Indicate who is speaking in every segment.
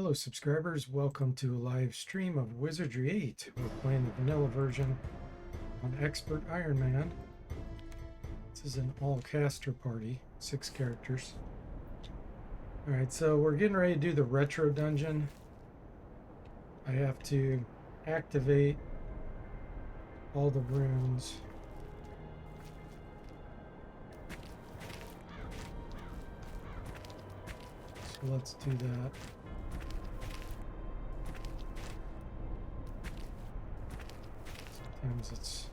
Speaker 1: Hello subscribers, welcome to a live stream of Wizardry 8. We're playing the vanilla version on Expert Iron Man. This is an all-caster party, 6 characters. Alright, so we're getting ready to do the retro dungeon. I have to activate all the runes. So let's do that. Sometimes it's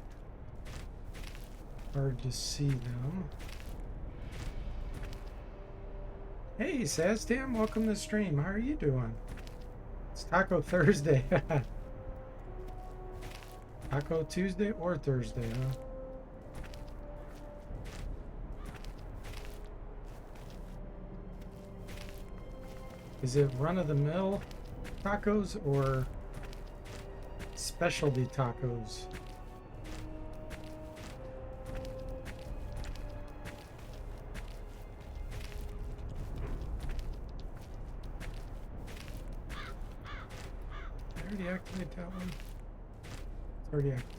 Speaker 1: hard to see them. Hey Saztam, welcome to the stream. How are you doing? It's Taco Thursday. Taco Tuesday or Thursday, huh? Is it run-of-the-mill tacos or specialty tacos? Did I already activate that one? It's already activated.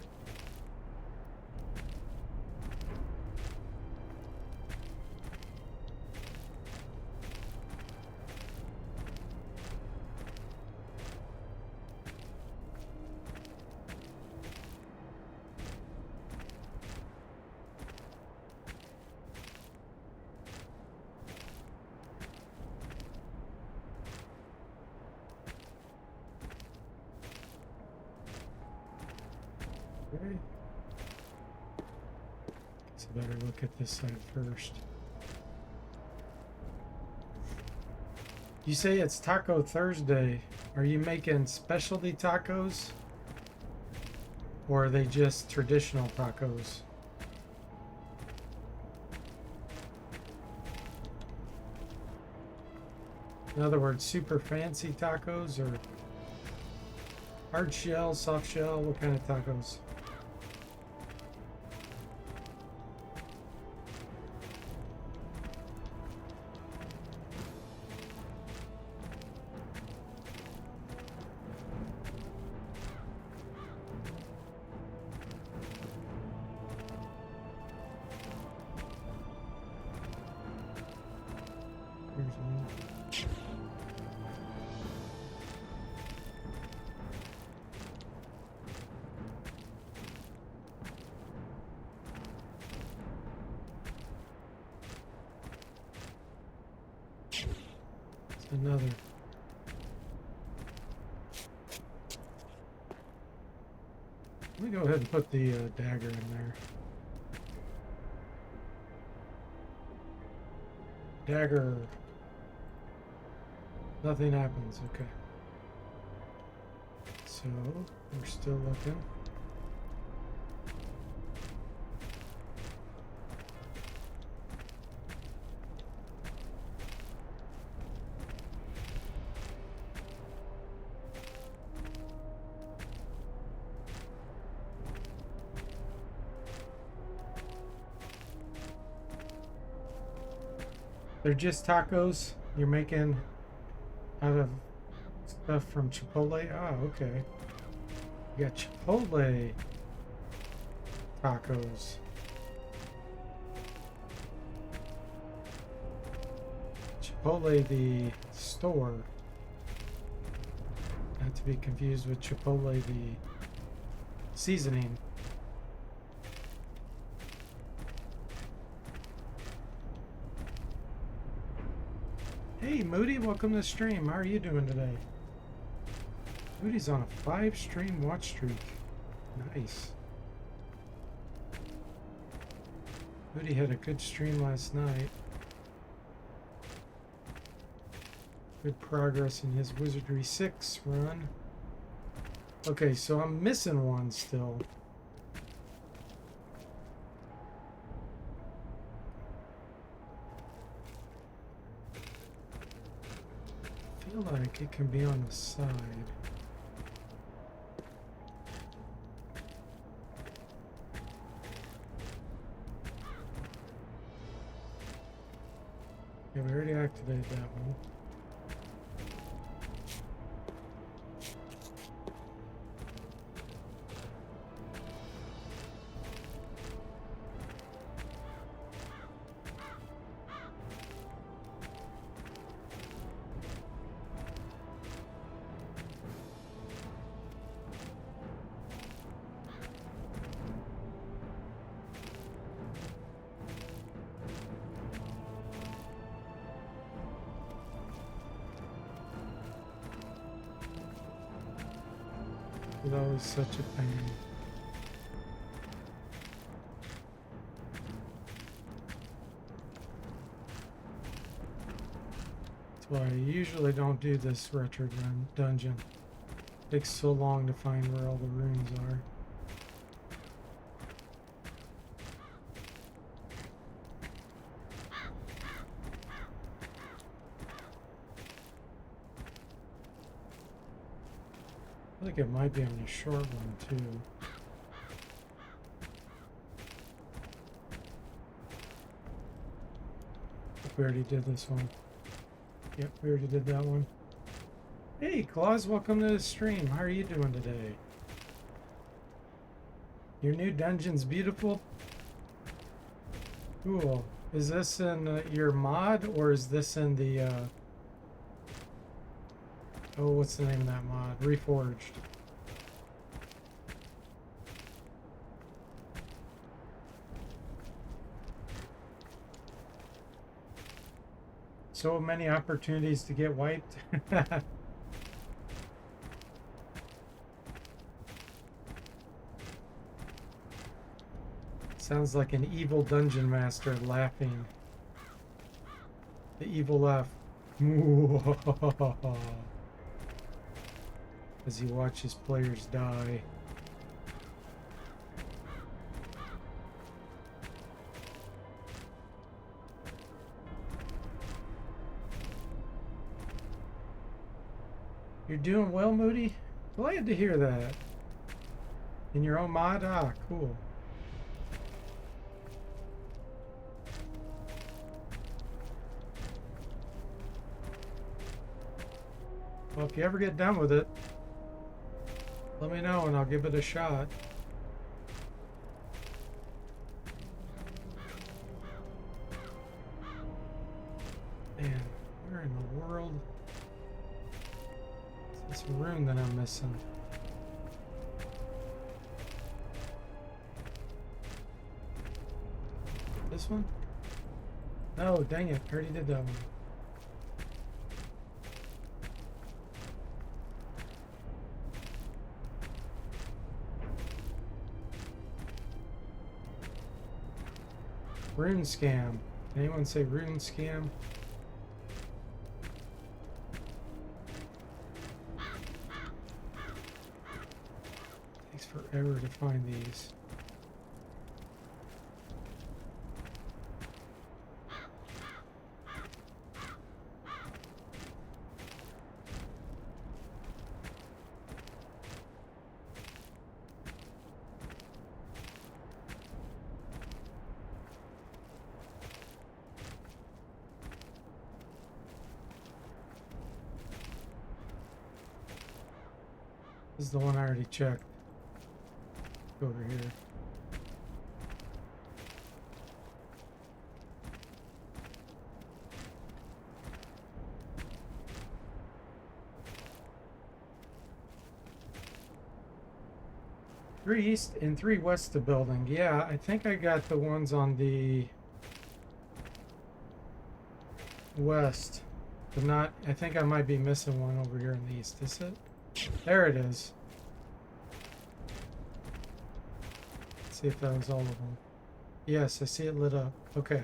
Speaker 1: Okay. So better look at this side first. You say it's Taco Thursday. Are you making specialty tacos? Or are they just traditional tacos? In other words, super fancy tacos or hard shell, soft shell? What kind of tacos? Here's one. Another. Let me go ahead and put the dagger in there. Dagger. Nothing happens. Okay. So we're still looking. They're just tacos you're making out of stuff from Chipotle? Oh, okay. You got Chipotle tacos. Chipotle the store. Not to be confused with Chipotle the seasoning. Hey Moody, welcome to the stream. How are you doing today? Moody's on a 5-stream watch streak. Nice. Moody had a good stream last night. Good progress in his Wizardry 6 run. Okay, so I'm missing one still. I feel like it can be on the side. Yeah, we already activated that one. It's always such a pain. That's why I usually don't do this retro dungeon. It takes so long to find where all the runes are. I think it might be on the short one too. We already did this one. Yep, we already did that one. Hey, Claus, welcome to the stream. How are you doing today? Your new dungeon's beautiful? Cool. Is this in your mod, or is this in the, oh, what's the name of that mod? Reforged. So many opportunities to get wiped. Sounds like an evil dungeon master laughing. The evil laugh. As he watches players die. You're doing well, Moody? Glad to hear that. In your own mod? Ah, cool. Well, if you ever get done with it, let me know and I'll give it a shot. Man, where in the world is this rune that I'm missing? This one? No, dang it, I already did that one. Rune scam. Anyone say rune scam? Takes forever to find these. This is the one I already checked. Go over here. Three east and three west of building. Yeah, I think I got the ones on the west, but not. I think I might be missing one over here in the east. Is it? There it is. Let's see if that was all of them. Yes, I see it lit up. Okay.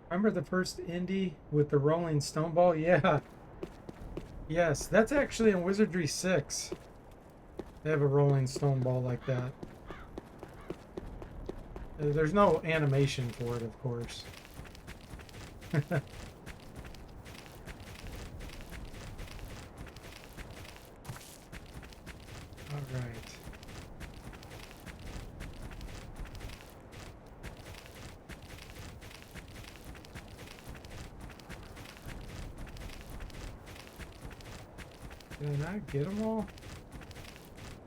Speaker 1: Remember the first indie with the rolling stone ball? Yeah. Yes, that's actually in Wizardry 6. They have a rolling stone ball like that. There's no animation for it, of course. All right. Did I not get them all?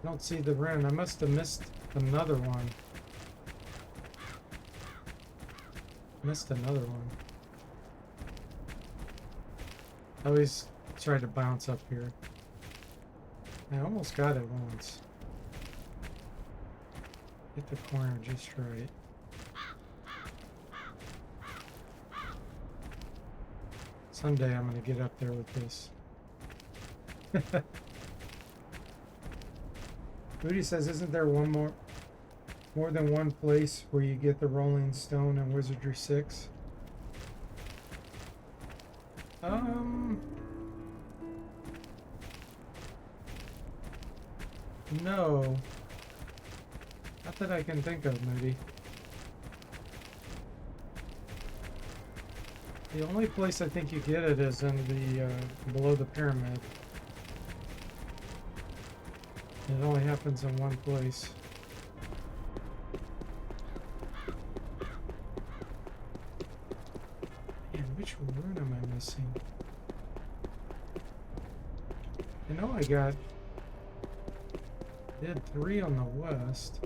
Speaker 1: I don't see the rune. I must have missed another one. Missed another one. I always try to bounce up here. I almost got it once. Hit the corner just right. Someday I'm going to get up there with this. Moody says, isn't there more than one place where you get the Rolling Stone in Wizardry 6? No. Not that I can think of, Moody. The only place I think you get it is in the below the pyramid. It only happens in one place. Man, which rune am I missing? I know I did 3 on the west.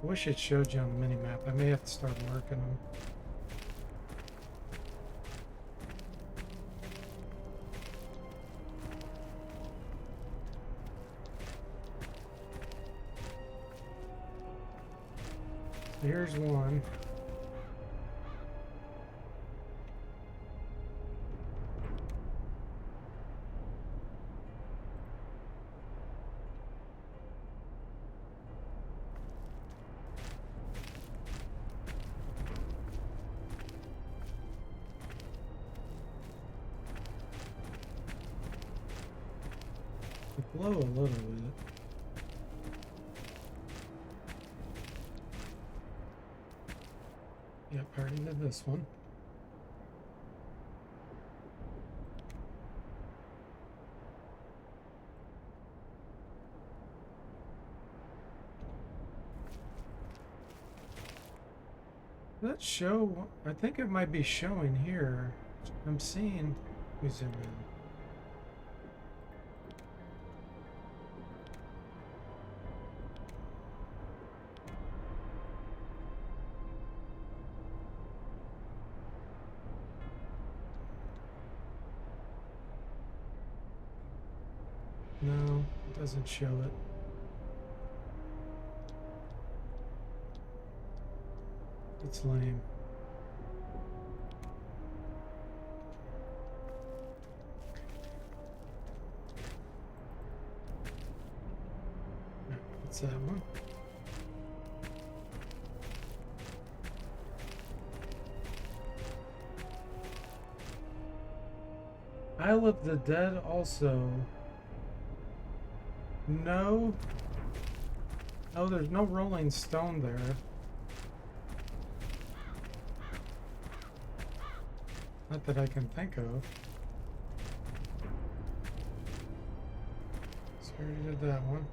Speaker 1: I wish it showed you on the mini-map. I may have to start marking them. So here's one. Blow a little bit. Yep, I already did this one. Let's show, I think it might be showing here. I'm seeing, we zoom in. No, it doesn't show it. It's lame. What's that one? Isle of the Dead also. No. Oh, there's no Rolling Stone there. Not that I can think of. So we already did that one.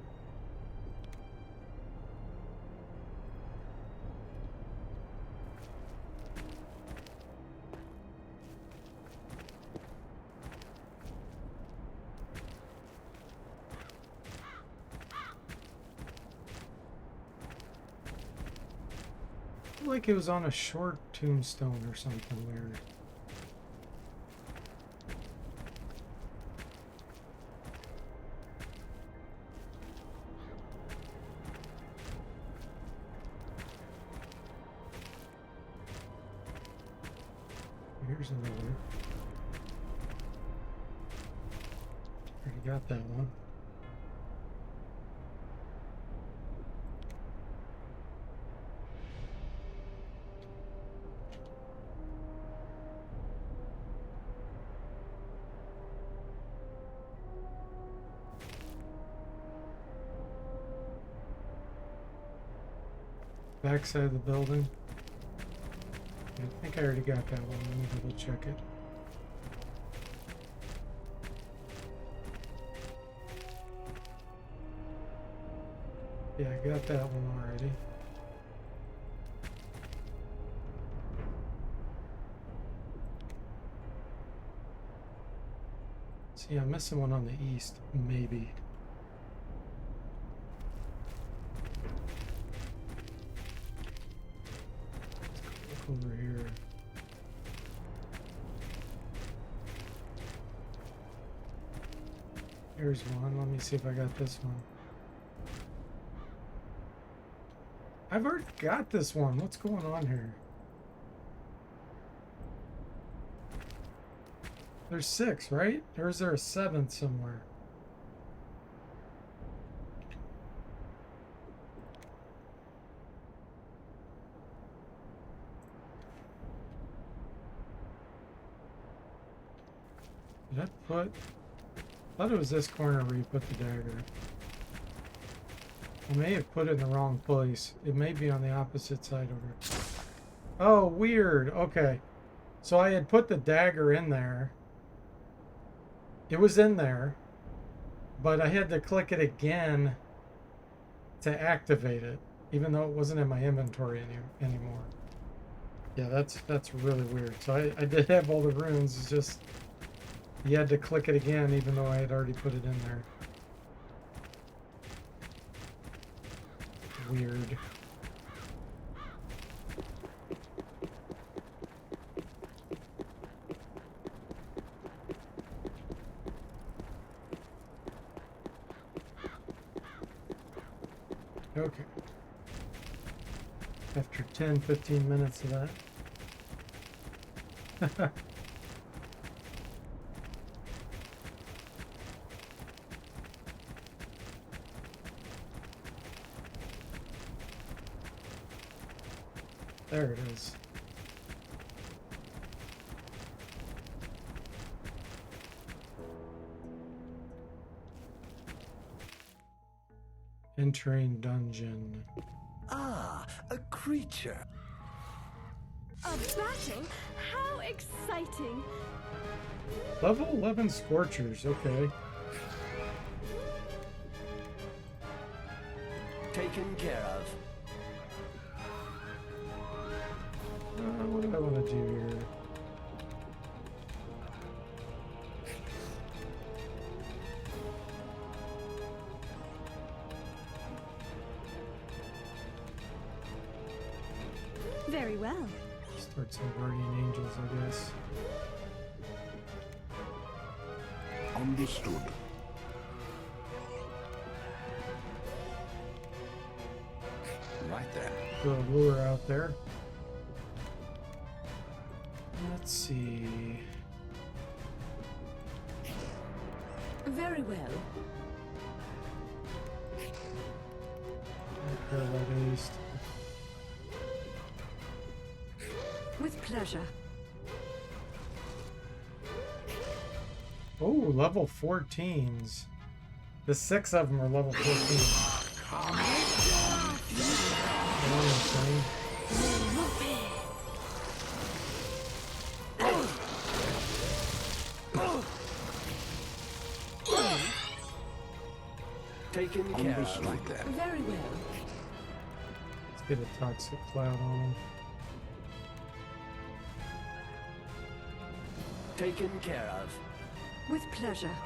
Speaker 1: Like it was on a short tombstone or something weird. Here's another. Already got that one. Backside of the building. I think I already got that one. Let me double check it. Yeah, I got that one already. See, I'm missing one on the east, maybe. Over here. Here's one. Let me see if I got this one. I've already got this one. What's going on here? There's 6, right? Or is there a 7th somewhere? Did I put... I thought it was this corner where you put the dagger. I may have put it in the wrong place. It may be on the opposite side over. Oh, weird. Okay. So I had put the dagger in there. It was in there, but I had to click it again to activate it, even though it wasn't in my inventory anymore. Yeah, that's really weird. So I did have all the runes. It's just you had to click it again, even though I had already put it in there. Weird. Okay. After 10-15 minutes of that. There it is. Entering dungeon.
Speaker 2: Ah, a creature.
Speaker 3: A battle? How exciting!
Speaker 1: Level 11 Scorchers, okay.
Speaker 2: Taken care of.
Speaker 1: What do I want to do here?
Speaker 3: Very well.
Speaker 1: Start some guardian angels, I guess.
Speaker 4: Understood.
Speaker 2: Right there.
Speaker 1: Throw a lure out there. Let's see.
Speaker 3: Very well.
Speaker 1: Parallel East.
Speaker 3: With pleasure.
Speaker 1: Oh, level 14s. The 6 of them are level 14.
Speaker 2: Taken care of. Right there.
Speaker 3: Very well.
Speaker 1: Let's get a toxic cloud on them.
Speaker 2: Taken care of.
Speaker 3: With pleasure.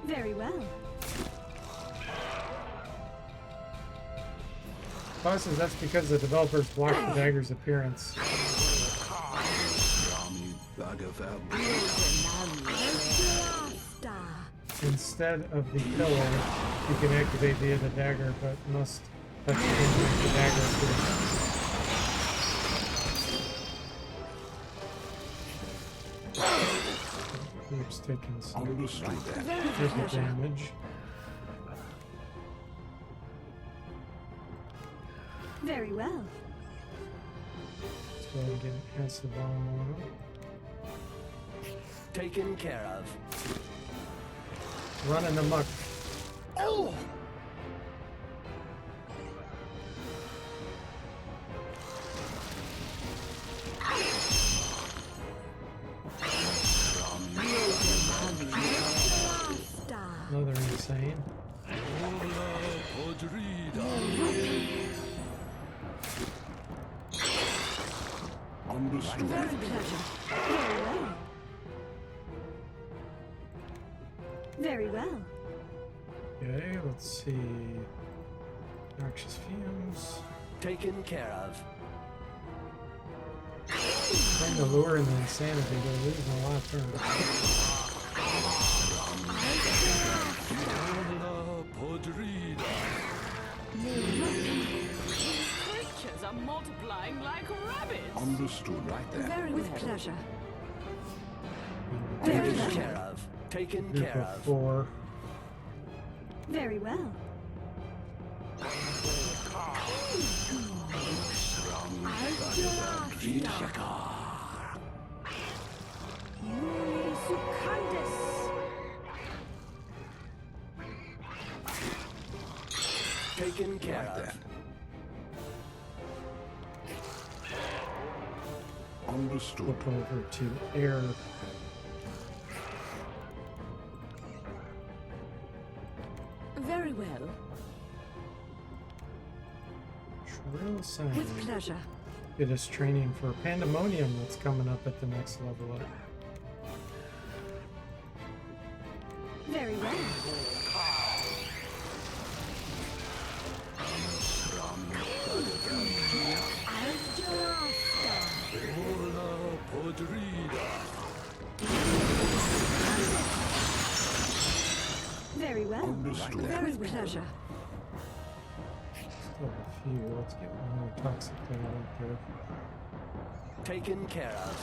Speaker 3: Very well.
Speaker 1: Bosses, that's because the developers blocked the dagger's appearance. Instead of the pillar, you can activate via the dagger, but must touch the dagger appears. Keeps taking some physical damage.
Speaker 3: Very well.
Speaker 1: Let's go ahead and get an acid bomb on him.
Speaker 2: Taken care of.
Speaker 1: Running amok.
Speaker 2: Oh!
Speaker 1: Another insane.
Speaker 4: Understood.
Speaker 3: Very pleasure. Very well. Very well.
Speaker 1: Okay, let's see. Noxious fumes.
Speaker 2: Taken care of.
Speaker 1: Trying to lure in the insanity, they're losing a lot of turns.
Speaker 5: Creatures are multiplying like rabbits.
Speaker 4: Understood.
Speaker 2: Right there.
Speaker 3: Very with pleasure.
Speaker 2: Taken care of. Taken
Speaker 1: Group
Speaker 2: care
Speaker 1: of
Speaker 2: of.
Speaker 1: 4.
Speaker 3: Very well.
Speaker 2: Taken care
Speaker 4: Right
Speaker 2: of.
Speaker 4: then. Understood.
Speaker 1: Flip over to air.
Speaker 5: Very well.
Speaker 1: Shrill sound.
Speaker 3: With pleasure.
Speaker 1: Get us training for Pandemonium that's coming up at the next level up.
Speaker 3: Very well. Very well.
Speaker 4: Understood.
Speaker 3: Very with pleasure.
Speaker 1: Still a few. Let's get one more toxic thing out there.
Speaker 2: Taken care of.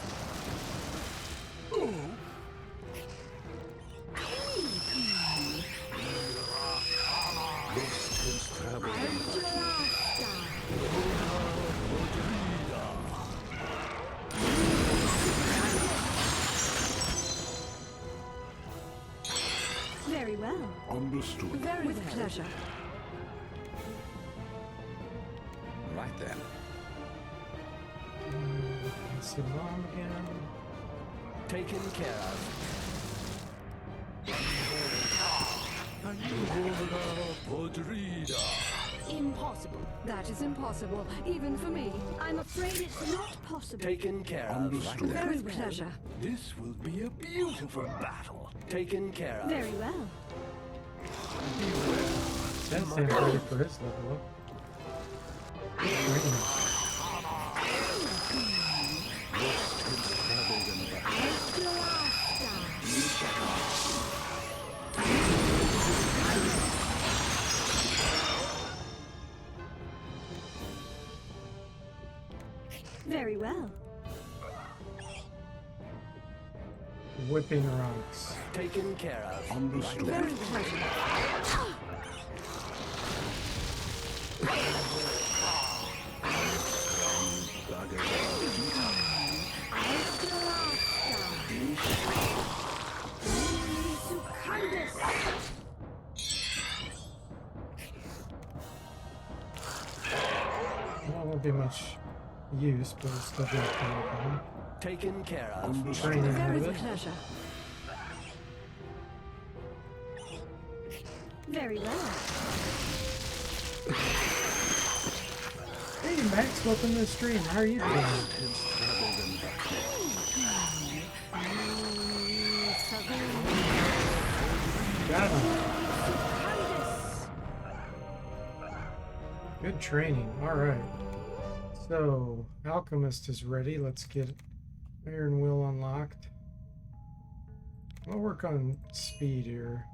Speaker 3: Very well.
Speaker 4: Understood.
Speaker 5: Very
Speaker 3: With
Speaker 5: well.
Speaker 3: pleasure.
Speaker 4: Right then.
Speaker 1: Salam again.
Speaker 2: Taken care of.
Speaker 5: Impossible.
Speaker 3: That is impossible, even for me. I'm afraid it's not possible.
Speaker 2: Taken care of.
Speaker 4: Understood.
Speaker 3: Very with pleasure.
Speaker 2: This will be a beautiful battle. Taken care of.
Speaker 3: Very well.
Speaker 1: That's ready for his level up. Training.
Speaker 3: Very well.
Speaker 1: Whipping rocks.
Speaker 2: Taken care of.
Speaker 4: Understood.
Speaker 3: Very with pleasure.
Speaker 1: Well, won't be much use, but it's still good to work on.
Speaker 2: Taken care of.
Speaker 1: Training
Speaker 3: Very
Speaker 1: with
Speaker 3: with
Speaker 1: it.
Speaker 3: pleasure. Very well.
Speaker 1: Hey Max, welcome to the stream. How are you doing? Got him. Good training. Alright. So, Alchemist is ready. Let's get Iron Will unlocked. We'll work on speed here.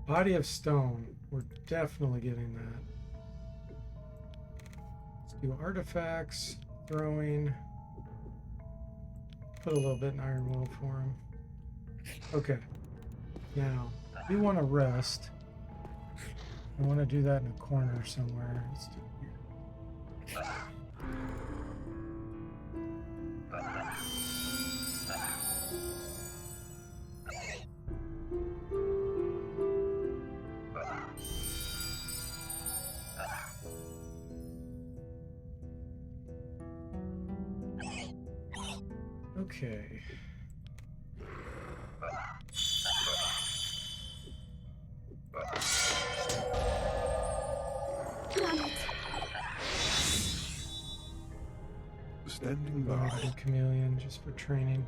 Speaker 1: Body of Stone. We're definitely getting that. Let's do artifacts, throwing. Put a little bit in Iron Will for him. Okay. Now, we want to rest. I want to do that in a corner somewhere. Let's do it here. Okay.
Speaker 4: Standing by.
Speaker 1: Body Chameleon just for training.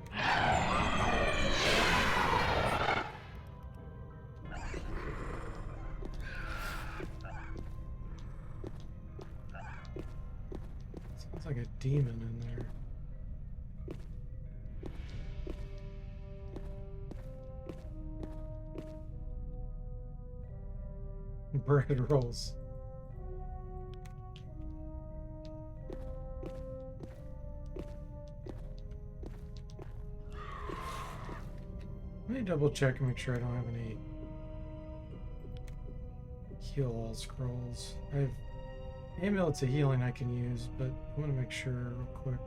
Speaker 1: Sounds like a demon in there. Bread rolls. Let me double check and make sure I don't have any heal all scrolls. I have amulets of healing I can use, but I want to make sure real quick.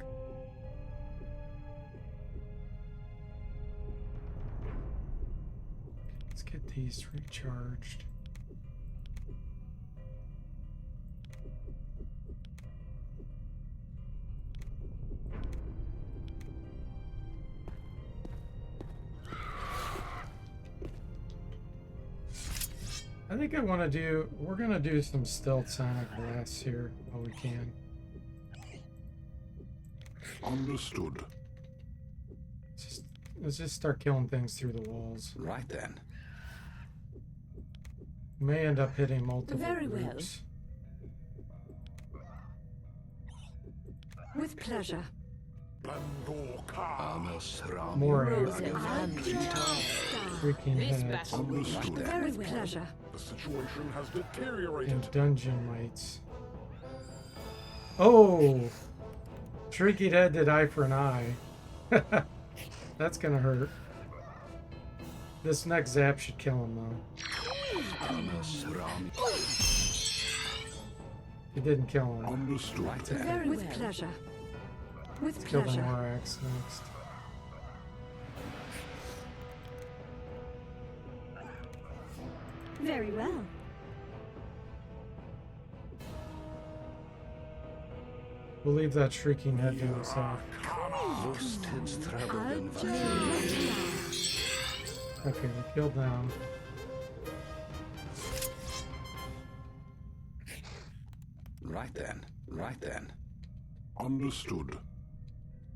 Speaker 1: Let's get these recharged. I think I want to do, we're going to do some stealth sonic blasts here while we can.
Speaker 4: Understood.
Speaker 1: Let's just start killing things through the walls.
Speaker 4: Right then.
Speaker 1: May end up hitting multiple
Speaker 3: Very well.
Speaker 1: groups.
Speaker 3: With pleasure.
Speaker 1: More
Speaker 5: Roses
Speaker 1: eggs.
Speaker 5: and
Speaker 1: Freaking
Speaker 5: This
Speaker 1: heads.
Speaker 5: battle will be
Speaker 4: Understood.
Speaker 3: Very
Speaker 5: with
Speaker 3: well.
Speaker 5: pleasure.
Speaker 4: The situation has deteriorated.
Speaker 1: And dungeon mites. Oh! Shrieky Head did eye for an eye. That's gonna hurt. This next zap should kill him though. It didn't kill him.
Speaker 4: Understood. Right then.
Speaker 3: Very with pleasure. With
Speaker 1: Kill the
Speaker 3: pleasure.
Speaker 1: Morax next.
Speaker 3: Very well.
Speaker 1: We'll leave that Shrieking Head to himself. Okay, we killed them.
Speaker 4: Right then. Right then. Understood.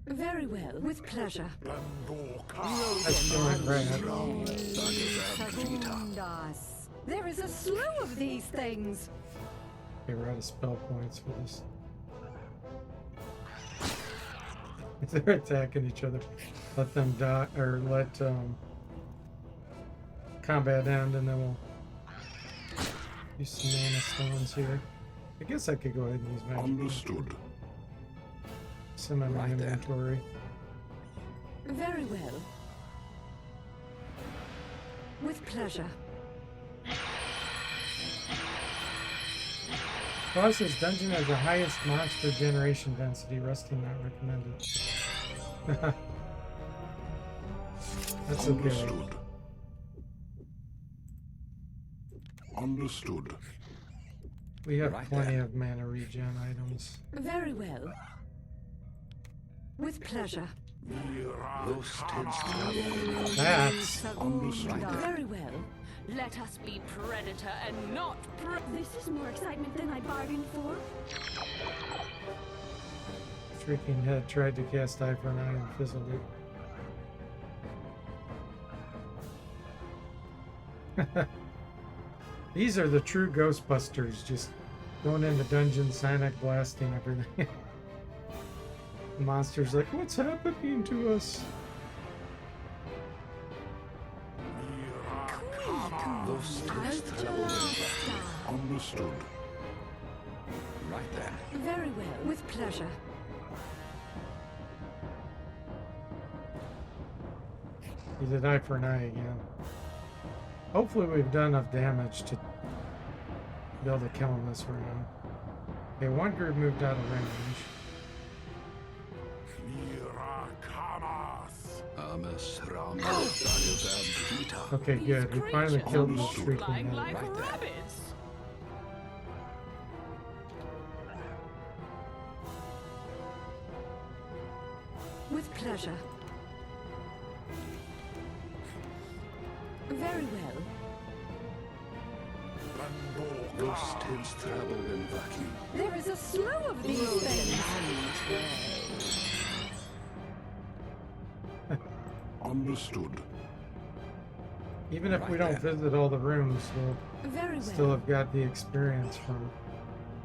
Speaker 3: Very well. With pleasure.
Speaker 1: That's killing Red.
Speaker 3: Segundas. There is a slew of these things.
Speaker 1: Okay, we're out of spell points for this. They're attacking each other. Let them die, or let combat end, and then we'll use some mana stones here. I guess I could go ahead and use magic.
Speaker 4: Understood.
Speaker 1: Some in my
Speaker 4: Right then.
Speaker 1: inventory.
Speaker 3: Very well. With pleasure.
Speaker 1: Boss's dungeon has the highest monster generation density. Resting not recommended. That's okay.
Speaker 4: Understood. Understood.
Speaker 1: We have
Speaker 4: Right
Speaker 1: plenty
Speaker 4: then.
Speaker 1: of mana regen items.
Speaker 3: Very well. With pleasure.
Speaker 1: That's
Speaker 3: Very well.
Speaker 5: Let us be predator and not
Speaker 3: This is more excitement than I bargained for.
Speaker 1: Shrieking Head tried to cast Eye for an Eye and fizzled it. These are the true Ghostbusters, just going into dungeons, Sonic blasting everything. The monster's like, what's happening to us?
Speaker 4: Understood. Right then.
Speaker 3: Very well. With pleasure.
Speaker 1: He did Eye for an Eye again. Hopefully we've done enough damage to be able to kill him this round. Okay, one group moved out of range. Okay, good. We finally killed the Shrieking
Speaker 5: flying
Speaker 1: Head.
Speaker 5: like
Speaker 4: Right there.
Speaker 5: rabbits.
Speaker 3: With pleasure. Very well. There is a slew of these things.
Speaker 4: Understood.
Speaker 1: Even if we
Speaker 4: Right
Speaker 1: don't
Speaker 4: there.
Speaker 1: visit all the rooms, we'll
Speaker 3: Very
Speaker 1: still
Speaker 3: well.
Speaker 1: have got the experience from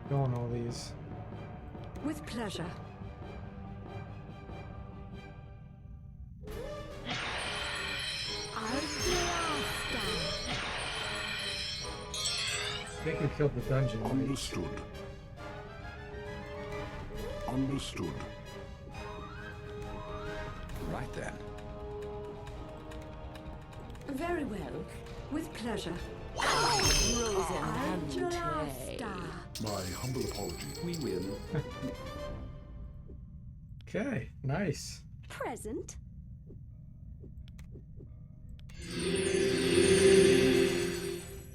Speaker 1: killing all these.
Speaker 3: With pleasure.
Speaker 1: think we killed the dungeon. Right?
Speaker 4: Understood. Understood. Right then.
Speaker 3: Very well. With pleasure.
Speaker 5: Rosenhand.
Speaker 4: My humble apology. We win.
Speaker 1: Okay, nice.
Speaker 3: Present.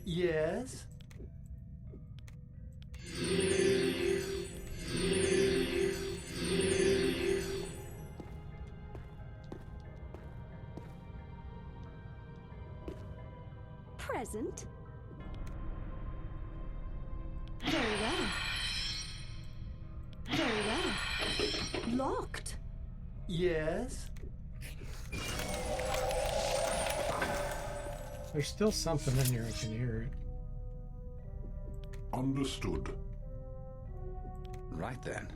Speaker 2: Yes?
Speaker 3: Present. Very well. Very well. Locked.
Speaker 2: Yes?
Speaker 1: There's still something in here. I can hear it.
Speaker 4: Understood. Right then.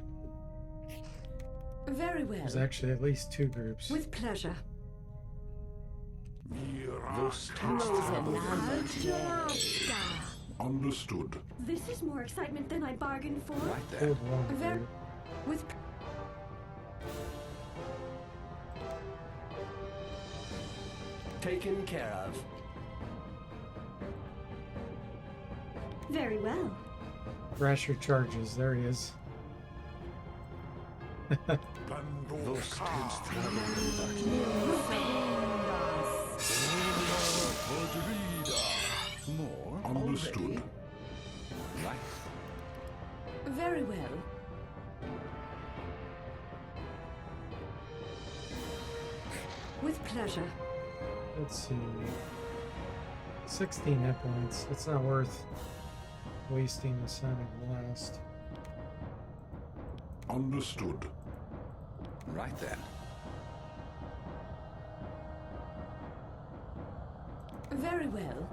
Speaker 3: Very well.
Speaker 1: There's actually at least two groups.
Speaker 3: With pleasure.
Speaker 4: Understood.
Speaker 3: This is more excitement than I bargained for.
Speaker 4: Right then.
Speaker 1: Killed one
Speaker 3: Very
Speaker 1: group.
Speaker 3: with
Speaker 2: Taken care of.
Speaker 3: very well.
Speaker 1: Rasher charges. There he is.
Speaker 2: More?
Speaker 4: Understood. Right.
Speaker 3: Very well. With pleasure.
Speaker 1: Let's see. 16 hit points. It's not worth wasting a sign of blast.
Speaker 4: Understood. Right then.
Speaker 3: Very well.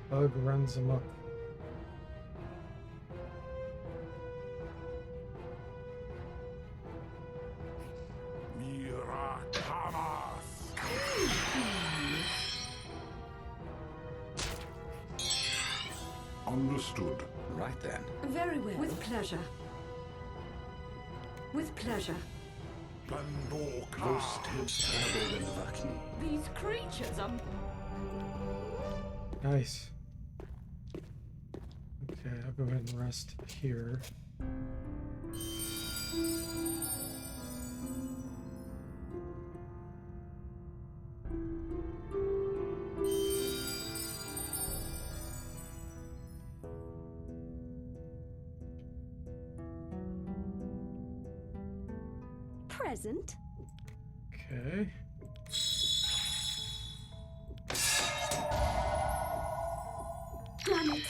Speaker 1: Bug runs amok.
Speaker 4: Understood. Right then.
Speaker 3: Very well. With pleasure. With pleasure.
Speaker 5: These creatures are
Speaker 1: Nice. Okay, I'll go ahead and rest here.
Speaker 3: Present.
Speaker 1: Okay.
Speaker 3: Damn it.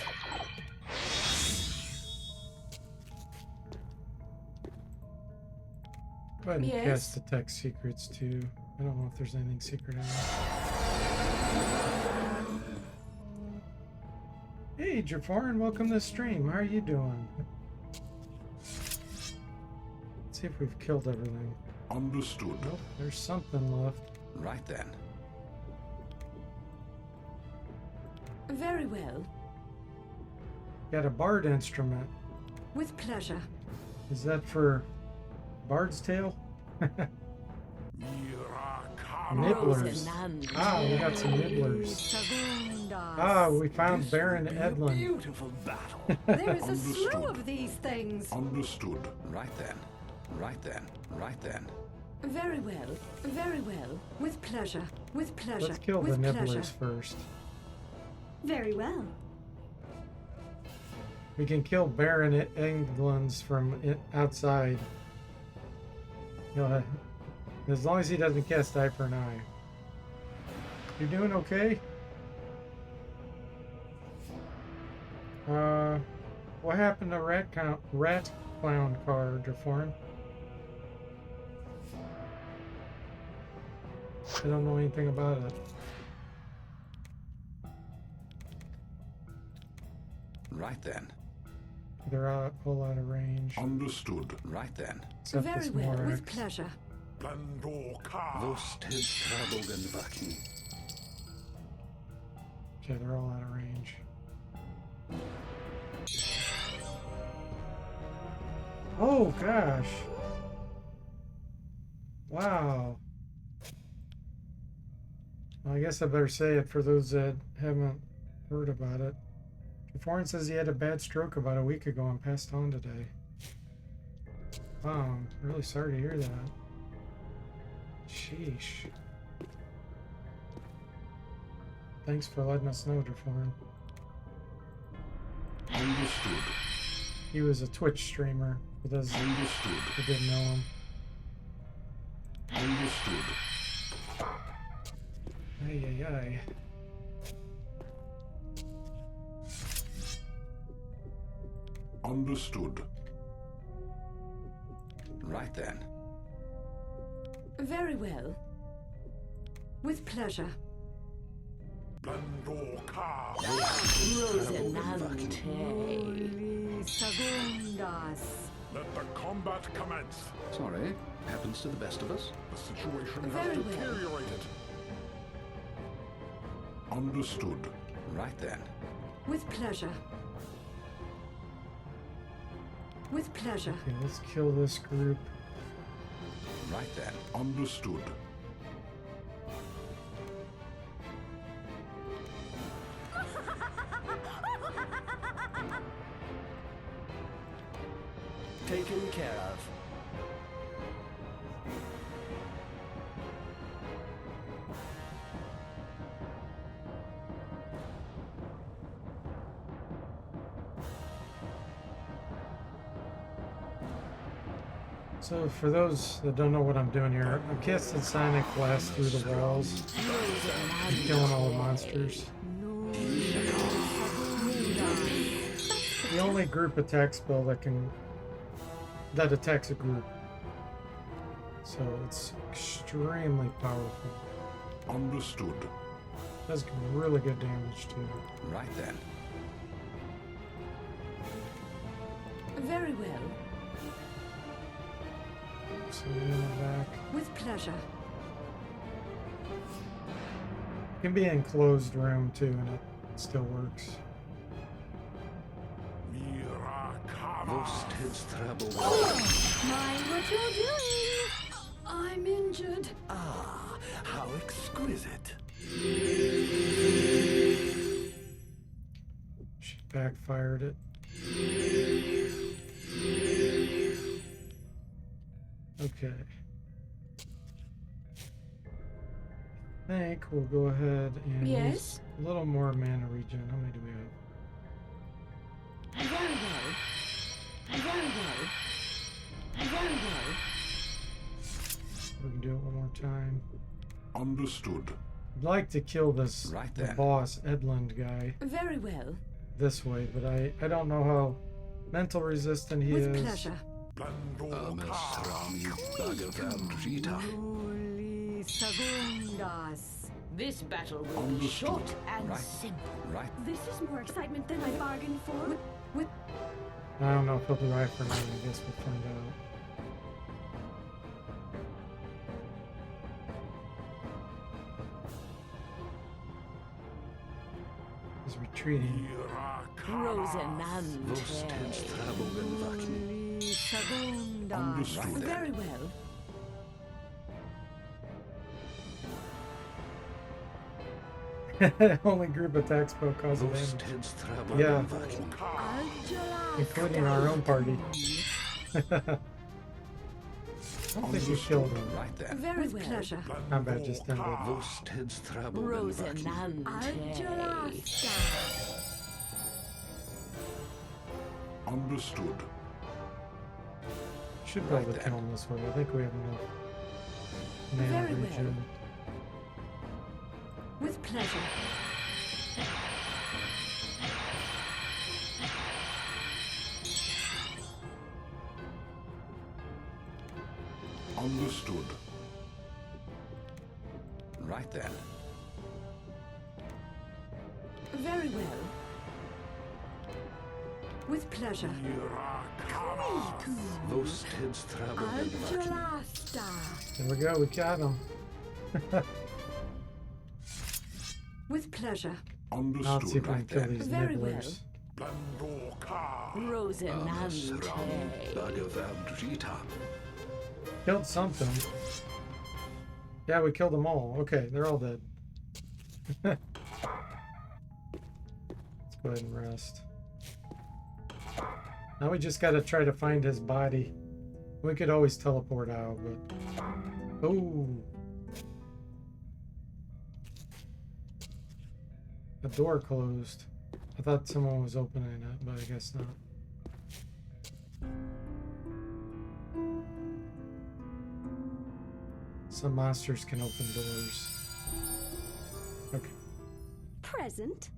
Speaker 1: Go ahead and
Speaker 3: Yes?
Speaker 1: cast Detect Secrets too. I don't know if there's anything secret in there. Hey, Jafarin, welcome to the stream. How are you doing? Let's see if we've killed everything.
Speaker 4: Understood.
Speaker 1: Nope, there's something left.
Speaker 4: Right then.
Speaker 3: Very well.
Speaker 1: Got a bard instrument.
Speaker 3: With pleasure.
Speaker 1: Is that for Bard's Tale? Nibblers. Ah, we got some nibblers. Ah, we found Baron Edlin.
Speaker 2: Beautiful battle.
Speaker 3: There is a
Speaker 4: Understood.
Speaker 3: slew of these things.
Speaker 4: Understood. Right then. Right then. Right then.
Speaker 3: Very well. Very well. With pleasure. With pleasure.
Speaker 1: Let's kill the
Speaker 3: with
Speaker 1: nibblers
Speaker 3: pleasure.
Speaker 1: first.
Speaker 3: Very well.
Speaker 1: We can kill Baron Englands from outside. As long as he doesn't cast Eye for an Eye. You doing okay? What happened to Rat Clown card, Jaforin? I don't know anything about it.
Speaker 4: Right then.
Speaker 1: They're all out of range.
Speaker 4: Understood. Right then.
Speaker 1: Except
Speaker 3: Very
Speaker 1: this
Speaker 3: well. With
Speaker 1: Morax.
Speaker 3: pleasure.
Speaker 1: Okay, they're all out of range. Oh gosh. Wow. Well, I guess I better say it for those that haven't heard about it. Foreign says he had a bad stroke about a week ago and passed on today. Wow, I'm really sorry to hear that. Sheesh. Thanks for letting us know, Deforeign.
Speaker 2: Understood.
Speaker 1: He was a Twitch streamer for those
Speaker 2: Understood.
Speaker 1: who didn't know him.
Speaker 2: Understood.
Speaker 1: Ay, ay, ay.
Speaker 2: Understood.
Speaker 4: Right then.
Speaker 3: Very well. With pleasure.
Speaker 2: Blandor-ka.
Speaker 3: Rosinante. Segundas.
Speaker 2: Let the combat commence.
Speaker 4: Sorry, happens to the best of us.
Speaker 2: The situation has
Speaker 3: Very well.
Speaker 2: deteriorated. Understood.
Speaker 4: Right then.
Speaker 3: With pleasure. With pleasure.
Speaker 1: Okay, let's kill this group.
Speaker 4: Right then.
Speaker 2: Understood.
Speaker 6: Taken care of.
Speaker 1: So for those that don't know what I'm doing here, I'm casting Sonic Blast through the walls and killing all the monsters. The only group attack spell that attacks a group. So it's extremely powerful.
Speaker 2: Understood.
Speaker 1: Does really good damage too.
Speaker 4: Right then.
Speaker 3: Very well.
Speaker 1: So in the back.
Speaker 3: With pleasure.
Speaker 1: Can be in closed room too, and it still works.
Speaker 3: Mind what you're doing. I'm injured.
Speaker 6: Ah, how exquisite.
Speaker 1: She backfired it. Okay. I think we'll go ahead and
Speaker 3: Yes?
Speaker 1: use a little more mana regen. How many do we have?
Speaker 3: Very well. Very well. Very well.
Speaker 1: We can do it one more time.
Speaker 2: Understood.
Speaker 1: I'd like to kill this
Speaker 4: Right
Speaker 1: the
Speaker 4: then.
Speaker 1: boss Edlund guy
Speaker 3: Very well.
Speaker 1: this way, but I don't know how mental resistant he
Speaker 3: With
Speaker 1: is.
Speaker 3: pleasure.
Speaker 2: Blandor-ka.
Speaker 3: Holy Segundas.
Speaker 5: This battle will be
Speaker 2: Understood.
Speaker 5: short and
Speaker 4: Right.
Speaker 5: simple.
Speaker 4: Right.
Speaker 3: This is more excitement than I bargained for. With
Speaker 1: I don't know if he'll be right for me. I guess we'll find out. He's retreating.
Speaker 5: Rosinante.
Speaker 3: Holy Segundas.
Speaker 2: Understood.
Speaker 3: Very well.
Speaker 1: Only group attack spell causes damage. Yeah, including our own party. I don't think we killed him.
Speaker 4: Right then.
Speaker 3: Very with pleasure.
Speaker 1: Combat just ended.
Speaker 5: Rosinante.
Speaker 2: Understood.
Speaker 1: Should be able to
Speaker 4: Right
Speaker 1: kill
Speaker 4: then.
Speaker 1: him this way. I think we have enough mana
Speaker 3: Very well.
Speaker 1: regen.
Speaker 3: With pleasure.
Speaker 2: Understood.
Speaker 4: Right then.
Speaker 3: Very well. With pleasure. Algelasta.
Speaker 1: There we go. We got him.
Speaker 3: With pleasure.
Speaker 1: I'll see if I can kill these
Speaker 3: Very
Speaker 1: nibblers.
Speaker 3: Rosinante.
Speaker 1: Killed something. Yeah, we killed them all. Okay, they're all dead. Let's go ahead and rest. Now we just gotta try to find his body. We could always teleport out, but... Ooh! The door closed. I thought someone was opening it, but I guess not. Some monsters can open doors. Okay.
Speaker 3: Present.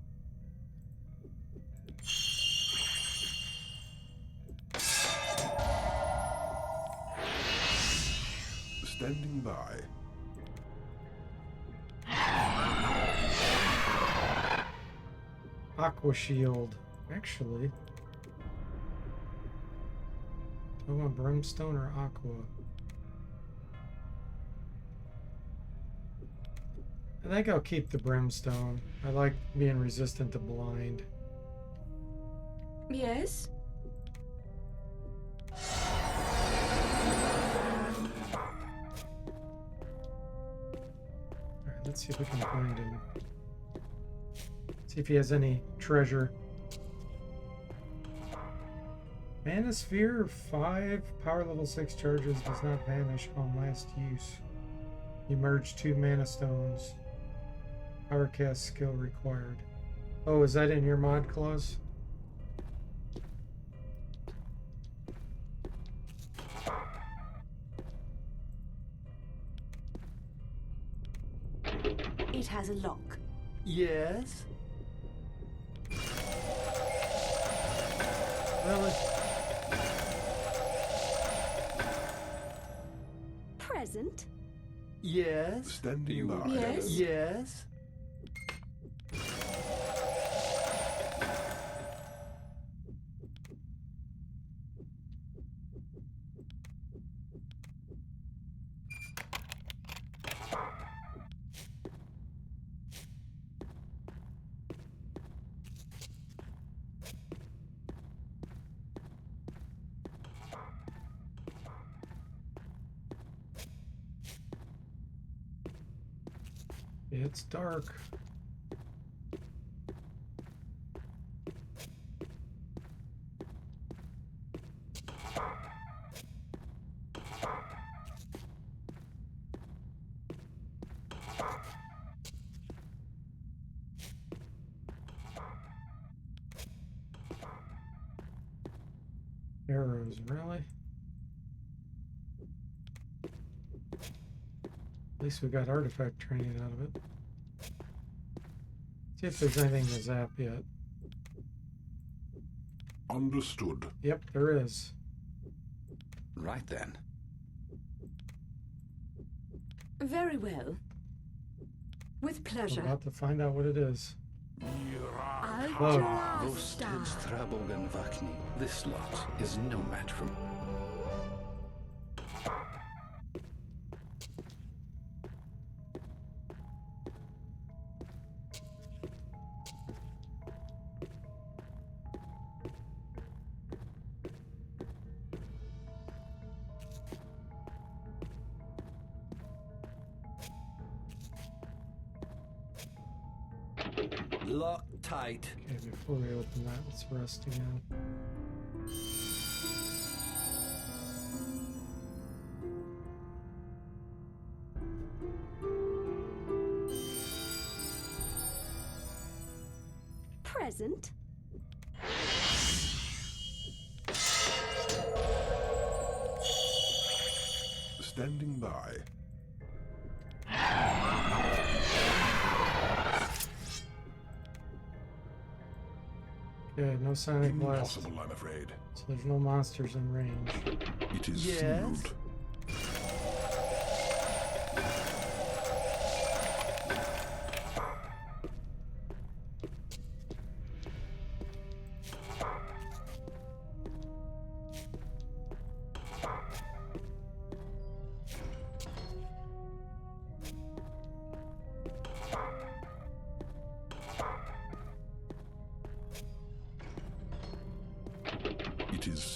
Speaker 6: Standing by.
Speaker 1: Aqua shield. Actually. Do I want brimstone or aqua? I think I'll keep the brimstone. I like being resistant to blind.
Speaker 3: Yes.
Speaker 1: Alright, let's see if we can find him. See if he has any treasure. Mana Sphere 5, power level 6 charges, does not vanish on last use. You merge 2 mana stones. Power cast skill required. Oh, is that in your mod clause?
Speaker 3: It has a lock.
Speaker 6: Yes?
Speaker 1: Really?
Speaker 3: Present.
Speaker 6: Yes? Standing by.
Speaker 3: Yes.
Speaker 6: Yes?
Speaker 1: It's dark. Arrows, really? At least we got artifact training out of it. See if there's anything to zap yet.
Speaker 6: Understood.
Speaker 1: Yep, there is.
Speaker 4: Right then.
Speaker 3: Very well. With
Speaker 1: I'm
Speaker 3: pleasure.
Speaker 1: about to find out what it is.
Speaker 3: Ultra
Speaker 4: Vosted
Speaker 3: Star.
Speaker 4: Strabogan Vakni. This lot is no match for...
Speaker 6: Lock tight.
Speaker 1: Okay, before we open that, let's rest again.
Speaker 3: Present.
Speaker 6: Standing by.
Speaker 1: Okay, no sonic blast.
Speaker 6: Impossible, I'm afraid.
Speaker 1: So there's no monsters in range.
Speaker 6: It is
Speaker 3: Yes?
Speaker 6: sealed.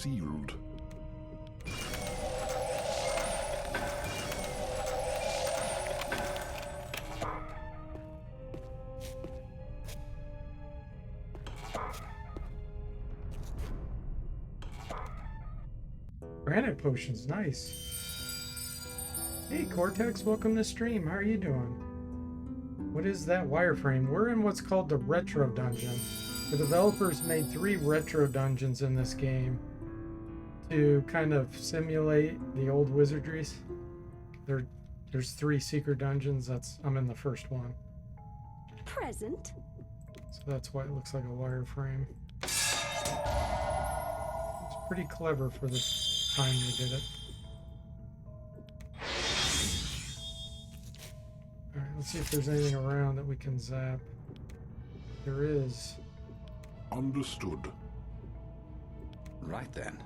Speaker 6: sealed.
Speaker 1: Granite potions, nice. Hey Cortex, welcome to stream. How are you doing? What is that wireframe? We're in what's called the Retro Dungeon. The developers made 3 retro dungeons in this game to kind of simulate the old wizardries. There's 3 secret dungeons. I'm in the first one.
Speaker 3: Present.
Speaker 1: So that's why it looks like a wireframe. It's pretty clever for the time they did it. Alright, let's see if there's anything around that we can zap. There is.
Speaker 6: Understood.
Speaker 4: Right then.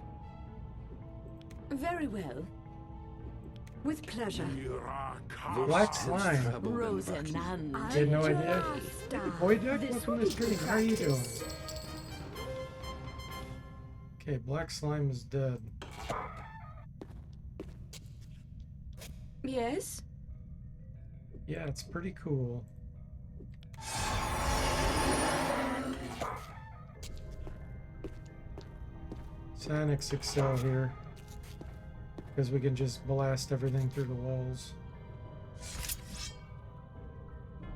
Speaker 3: Very well. With pleasure.
Speaker 1: Black slime.
Speaker 5: Rosenan.
Speaker 1: I had no idea. Boy Jack, welcome to the stream. How are you doing? Okay, black slime is dead.
Speaker 3: Yes.
Speaker 1: Yeah, it's pretty cool. Psionics excel here because we can just blast everything through the walls.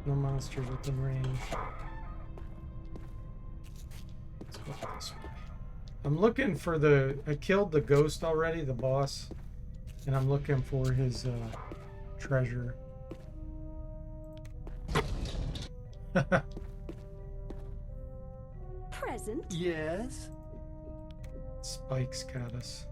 Speaker 1: No monsters within range. Let's go this way. I'm looking for I killed the ghost already, the boss, and I'm looking for his treasure.
Speaker 3: Present.
Speaker 2: Yes?
Speaker 1: Spikes got us.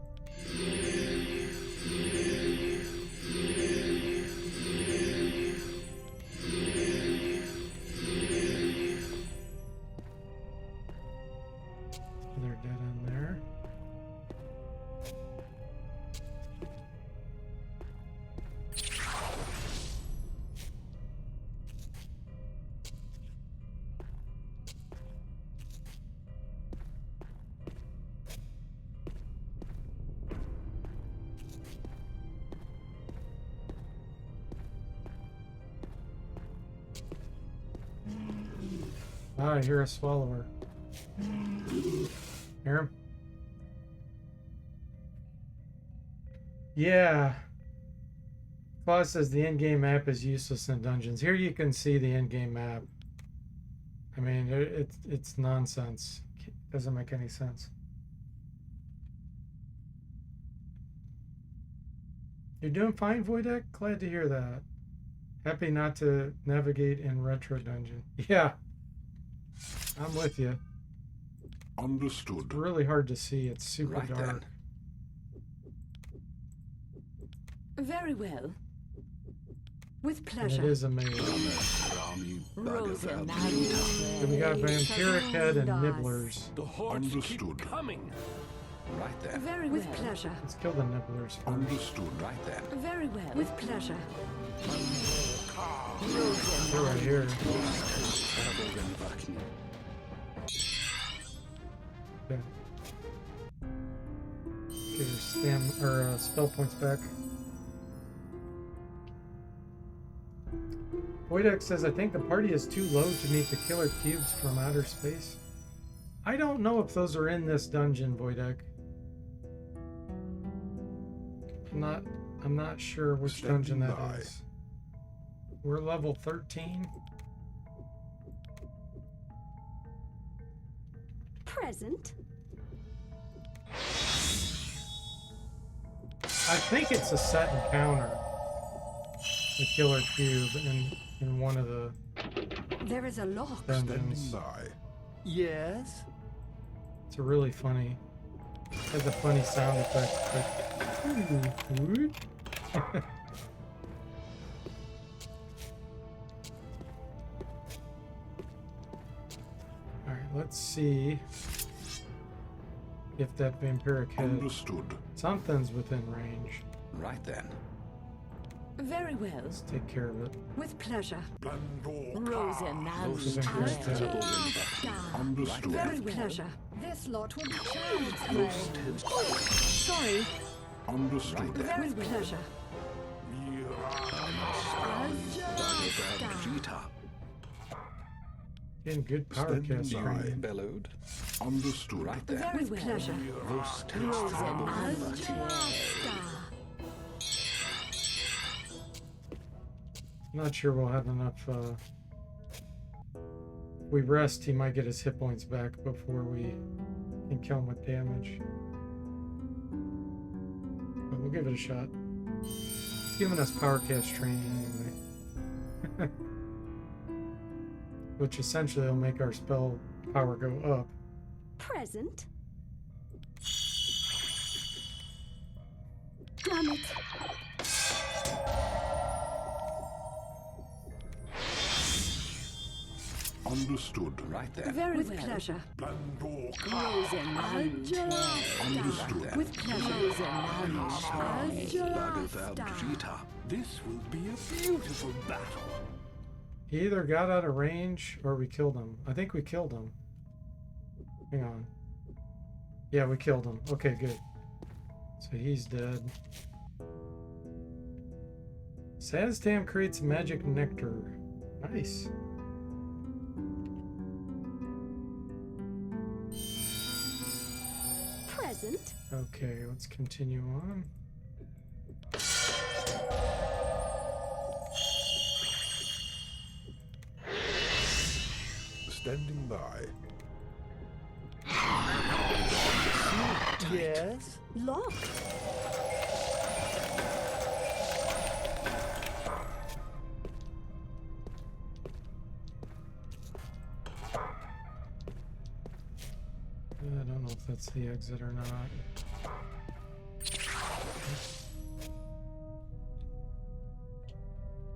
Speaker 1: They're dead in there. Ah, I hear a swallower. Hear him? Yeah. Claus says the in-game map is useless in dungeons. Here you can see the in-game map. I mean, it's nonsense. It doesn't make any sense. You're doing fine, Voidek? Glad to hear that. Happy not to navigate in Retro Dungeon. Yeah. I'm with you.
Speaker 6: Understood.
Speaker 1: It's really hard to see. It's super
Speaker 4: Right
Speaker 1: dark.
Speaker 4: then.
Speaker 3: Very well. With
Speaker 1: And
Speaker 3: pleasure.
Speaker 1: it is a maze.
Speaker 5: Rosenan.
Speaker 1: So we got Vampiric Head and Nibblers.
Speaker 2: The hordes keep
Speaker 6: Understood.
Speaker 2: coming.
Speaker 4: Right then.
Speaker 3: Very well. With pleasure.
Speaker 1: Let's kill the Nibblers first.
Speaker 6: Understood.
Speaker 4: Right then.
Speaker 3: Very well. With pleasure.
Speaker 1: They're right here. Okay. Get your spell points back. Voidex says, I think the party is too low to meet the killer cubes from outer space. I don't know if those are in this dungeon, Voidek. I'm not sure which dungeon that is. We're level 13.
Speaker 3: Present.
Speaker 1: I think it's a set encounter. The killer cube in one of the
Speaker 3: There is a lock.
Speaker 6: Standing
Speaker 1: dungeons.
Speaker 6: by.
Speaker 2: Yes?
Speaker 1: It's a really funny. It has a funny sound effect. Like, Alright, let's see if that vampiric head.
Speaker 6: Understood.
Speaker 1: Something's within range.
Speaker 4: Right then.
Speaker 3: Very well.
Speaker 1: Let's take care of it.
Speaker 3: With pleasure.
Speaker 5: Rosenan.
Speaker 1: Those are vampiric head.
Speaker 6: Understood.
Speaker 3: Very pleasure. This lot will be child's play. Sorry,
Speaker 6: Understood.
Speaker 3: with pleasure.
Speaker 1: Getting good power
Speaker 6: Standing
Speaker 1: cast
Speaker 6: by.
Speaker 1: training.
Speaker 4: Bellowed.
Speaker 6: Understood.
Speaker 4: Right then.
Speaker 3: Very with pleasure.
Speaker 1: Not sure we'll have enough. If we rest, he might get his hit points back before we can kill him with damage. But we'll give it a shot. It's giving us power cast training anyway. Which essentially will make our spell power go up.
Speaker 3: Present. Damn it.
Speaker 6: Understood.
Speaker 4: Right then.
Speaker 3: Very with pleasure.
Speaker 6: Blandor. Understood.
Speaker 3: With pleasure.
Speaker 2: This will be a beautiful battle.
Speaker 1: He either got out of range or we killed him. I think we killed him. Hang on. Yeah, we killed him. Okay, good. So he's dead. Sadistam creates magic nectar. Nice.
Speaker 3: Present.
Speaker 1: Okay, let's continue on.
Speaker 6: Standing by.
Speaker 2: Yes?
Speaker 3: Lock.
Speaker 1: I don't know if that's the exit or not.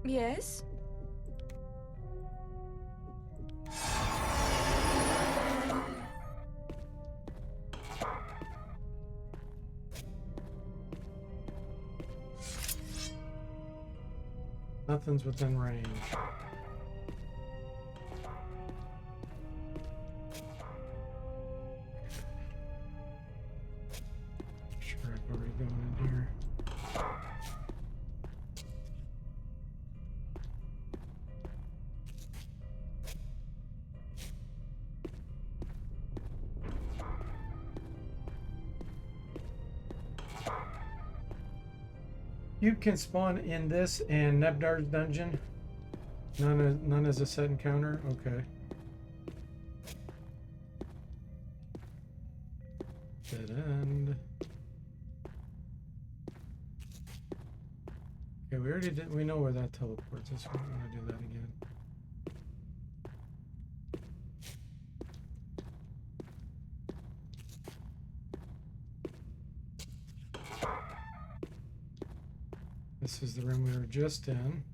Speaker 5: Yes?
Speaker 1: Nothing's within range. Sure, I've already gone in here. You can spawn in this and Nebdar's dungeon. None as a set encounter. Okay. Dead end. Okay, we already did. We know where that teleports us. We don't want to do that again. This is the room we were just in.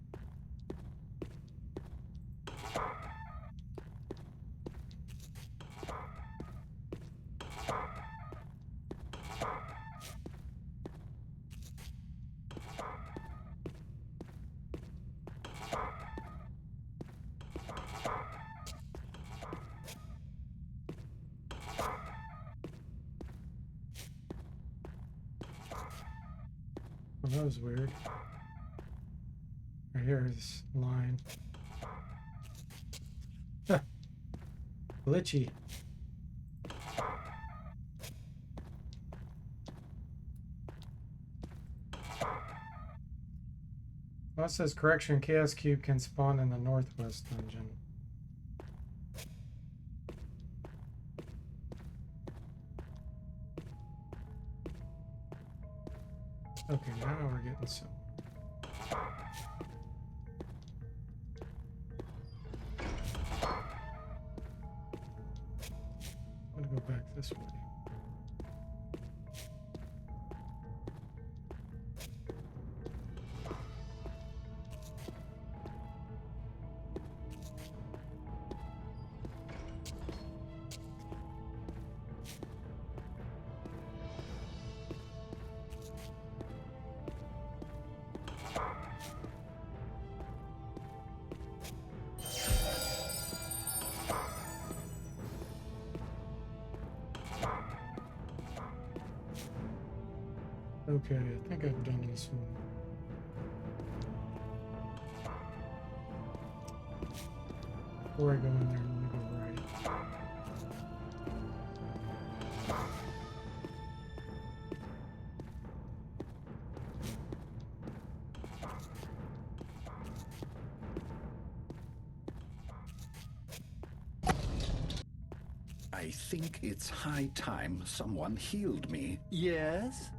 Speaker 1: Oh, that was weird. Right here is line. Glitchy. Well, it says correction, Chaos Cube can spawn in the northwest dungeon. Okay, now we're getting some. I'm gonna go back this way. Okay, I think I've done this one. Before I go in there, let me go right.
Speaker 4: I think it's high time someone healed me.
Speaker 2: Yes?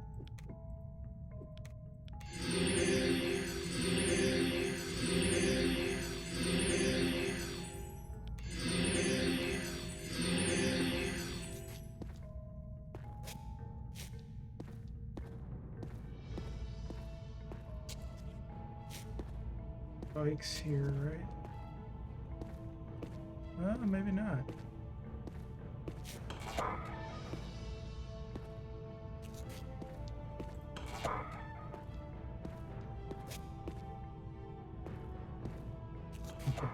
Speaker 1: Bikes here, right? Maybe not. Okay.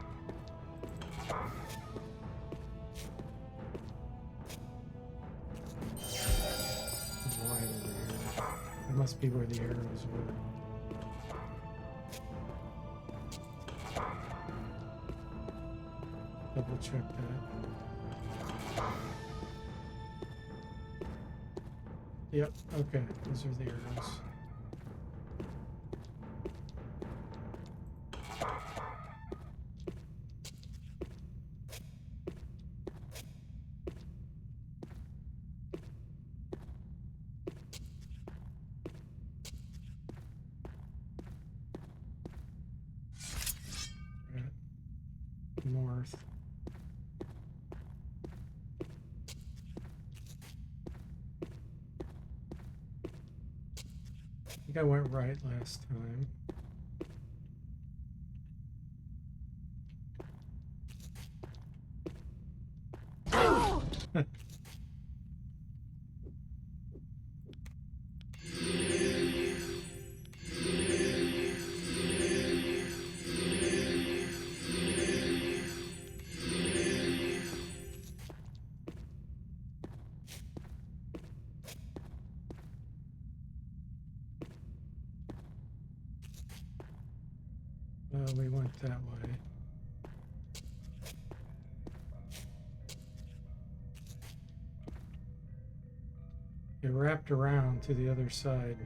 Speaker 1: Right over here. That must be where the arrows were. Double check that. Yep, okay, those are the arrows. Right. North. I think I went right last time. We went that way. It wrapped around to the other side.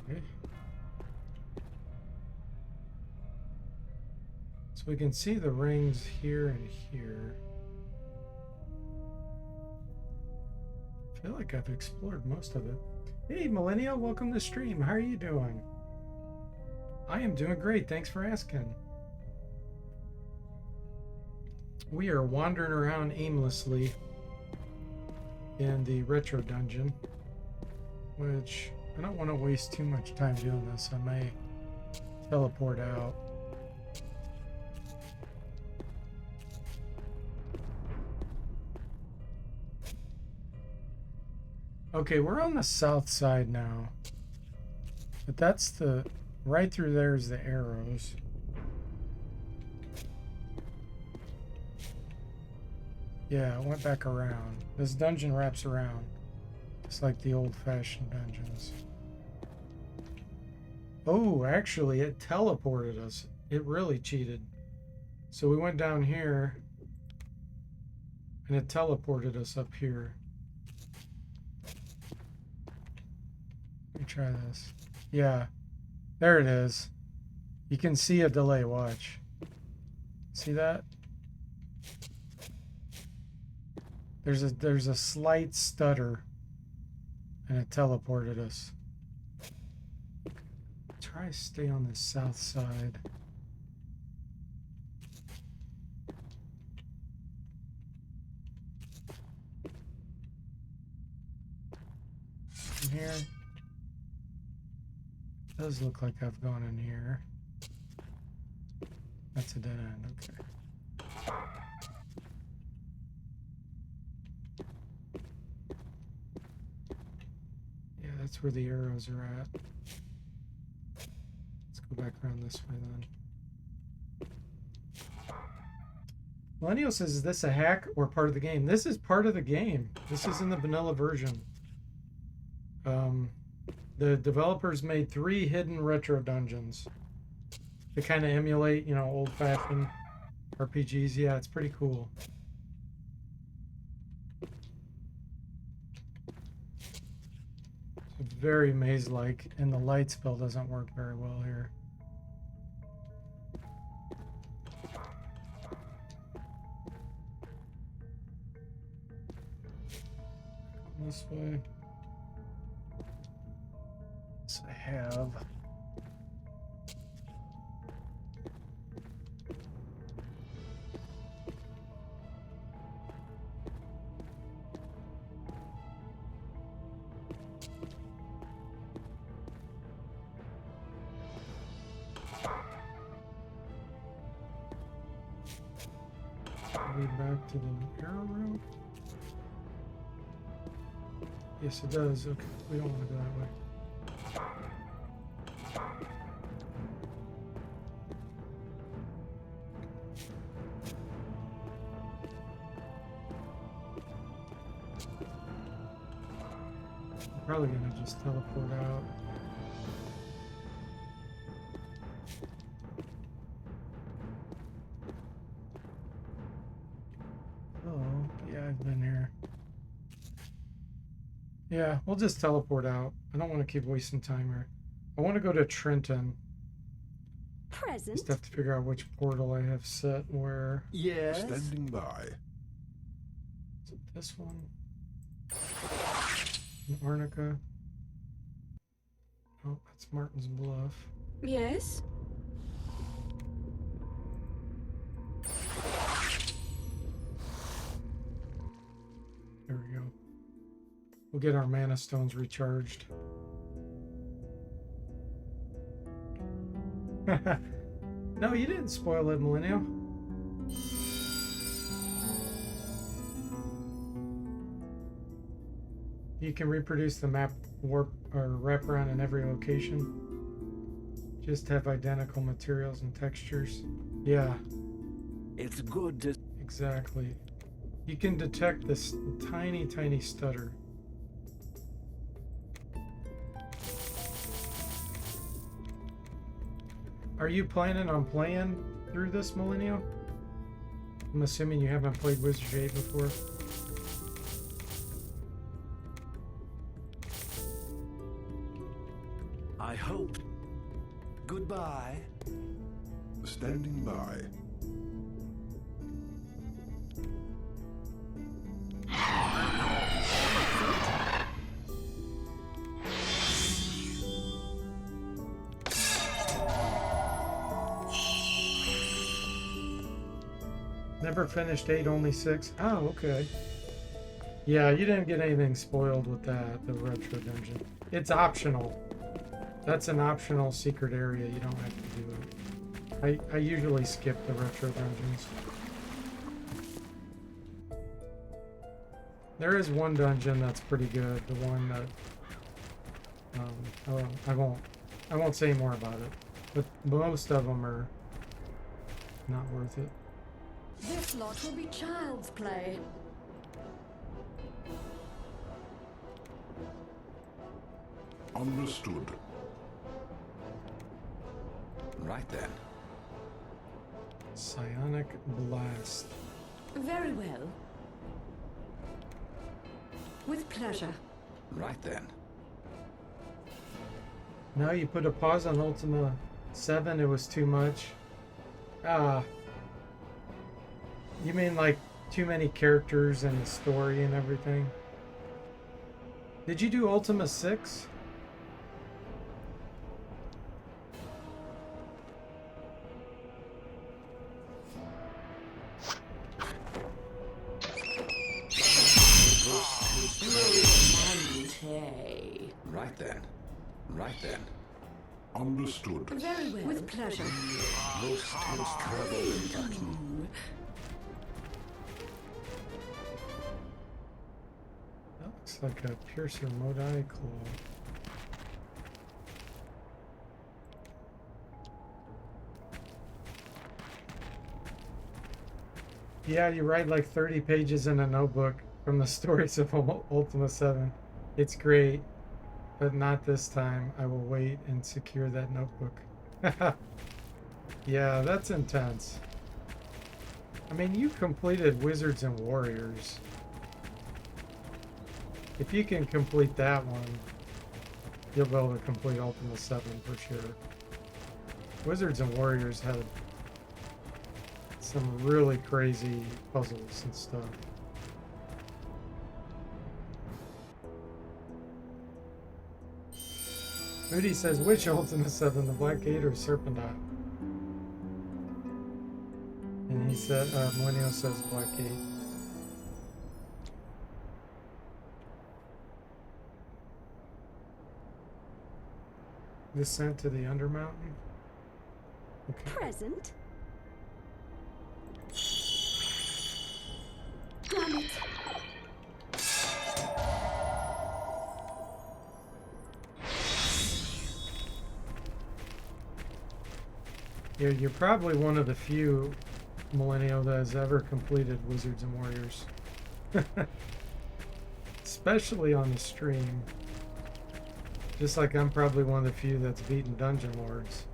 Speaker 1: Okay. So we can see the rings here and here. I feel like I've explored most of it. Hey, Millennial, welcome to the stream. How are you doing? I am doing great. Thanks for asking. We are wandering around aimlessly in the retro dungeon, which I don't want to waste too much time doing this. I may teleport out. Okay, we're on the south side now. But that's the... right through there is the arrows. Yeah, it went back around. This dungeon wraps around. Just like the old-fashioned dungeons. Oh, actually, it teleported us. It really cheated. So we went down here. And it teleported us up here. Let me try this. Yeah. There it is. You can see a delay. Watch. See that? There's a slight stutter. And it teleported us. Try to stay on the south side. In here. Does look like I've gone in here. That's a dead end, okay. Yeah, that's where the arrows are at. Go back around this way then. Millennial says, is this a hack or part of the game? This is part of the game. This is in the vanilla version. The developers made 3 hidden retro dungeons to kind of emulate, you know, old-fashioned RPGs. Yeah, it's pretty cool. It's very maze-like, and the light spell doesn't work very well here. This way. So I have. Lead back to the arrow road. Yes, it does. Okay, we don't want to go that way. I'm probably gonna just teleport out. Oh, yeah, I've been here. Yeah, we'll just teleport out. I don't want to keep wasting time here. I want to go to Trenton.
Speaker 3: Present.
Speaker 1: Just have to figure out which portal I have set where.
Speaker 2: Yes.
Speaker 6: Standing by.
Speaker 1: Is it this one? In Arnica. Oh, that's Martin's Bluff.
Speaker 3: Yes.
Speaker 1: There we go. We'll get our mana stones recharged. No, you didn't spoil it, Millennial. You can reproduce the map warp or wraparound in every location. Just have identical materials and textures. Yeah,
Speaker 2: It's good to...
Speaker 1: exactly. You can detect this tiny, tiny stutter. Are you planning on playing through this, Millennial? I'm assuming you haven't played Wizardry 8 before.
Speaker 2: I hope. Goodbye.
Speaker 6: Standing by.
Speaker 1: Never finished 8, only 6. Oh, okay. Yeah, you didn't get anything spoiled with that, the retro dungeon. It's optional. That's an optional secret area. You don't have to do it. I usually skip the retro dungeons. There is one dungeon that's pretty good. The one that I won't say more about it. But most of them are not worth it.
Speaker 3: This lot will be child's play.
Speaker 6: Understood.
Speaker 4: Right then.
Speaker 1: Psionic Blast.
Speaker 3: Very well. With pleasure.
Speaker 4: Right then.
Speaker 1: No, you put a pause on Ultima 7, it was too much. Ah. You mean like too many characters and the story and everything? Did you do Ultima 6?
Speaker 4: Right then. Right then.
Speaker 6: Understood.
Speaker 3: Very well. With pleasure.
Speaker 1: That looks like a Piercer Modai Claw. Yeah, you write like 30 pages in a notebook from the stories of Ultima 7. It's great, but not this time. I will wait and secure that notebook. Yeah, that's intense. I mean, you completed Wizards and Warriors. If you can complete that one, you'll be able to complete Ultima 7 for sure. Wizards and Warriors had some really crazy puzzles and stuff. Moody says, which Ultima 7, the Black Gate or Serpentine? And he said, Millennial says Black Gate. Descent to the Undermountain? Okay.
Speaker 3: Present? Damn it.
Speaker 1: You're probably one of the few Millennial that has ever completed Wizards and Warriors. Especially on the stream. Just like I'm probably one of the few that's beaten Dungeon Lords.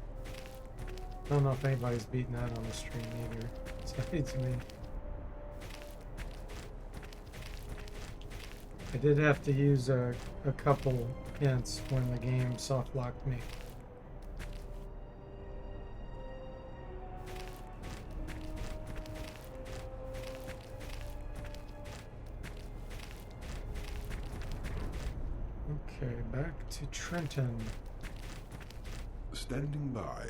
Speaker 1: Don't know if anybody's beaten that on the stream either. Besides me. I did have to use a couple hints when the game soft locked me. Okay, back to Trenton.
Speaker 6: Standing by.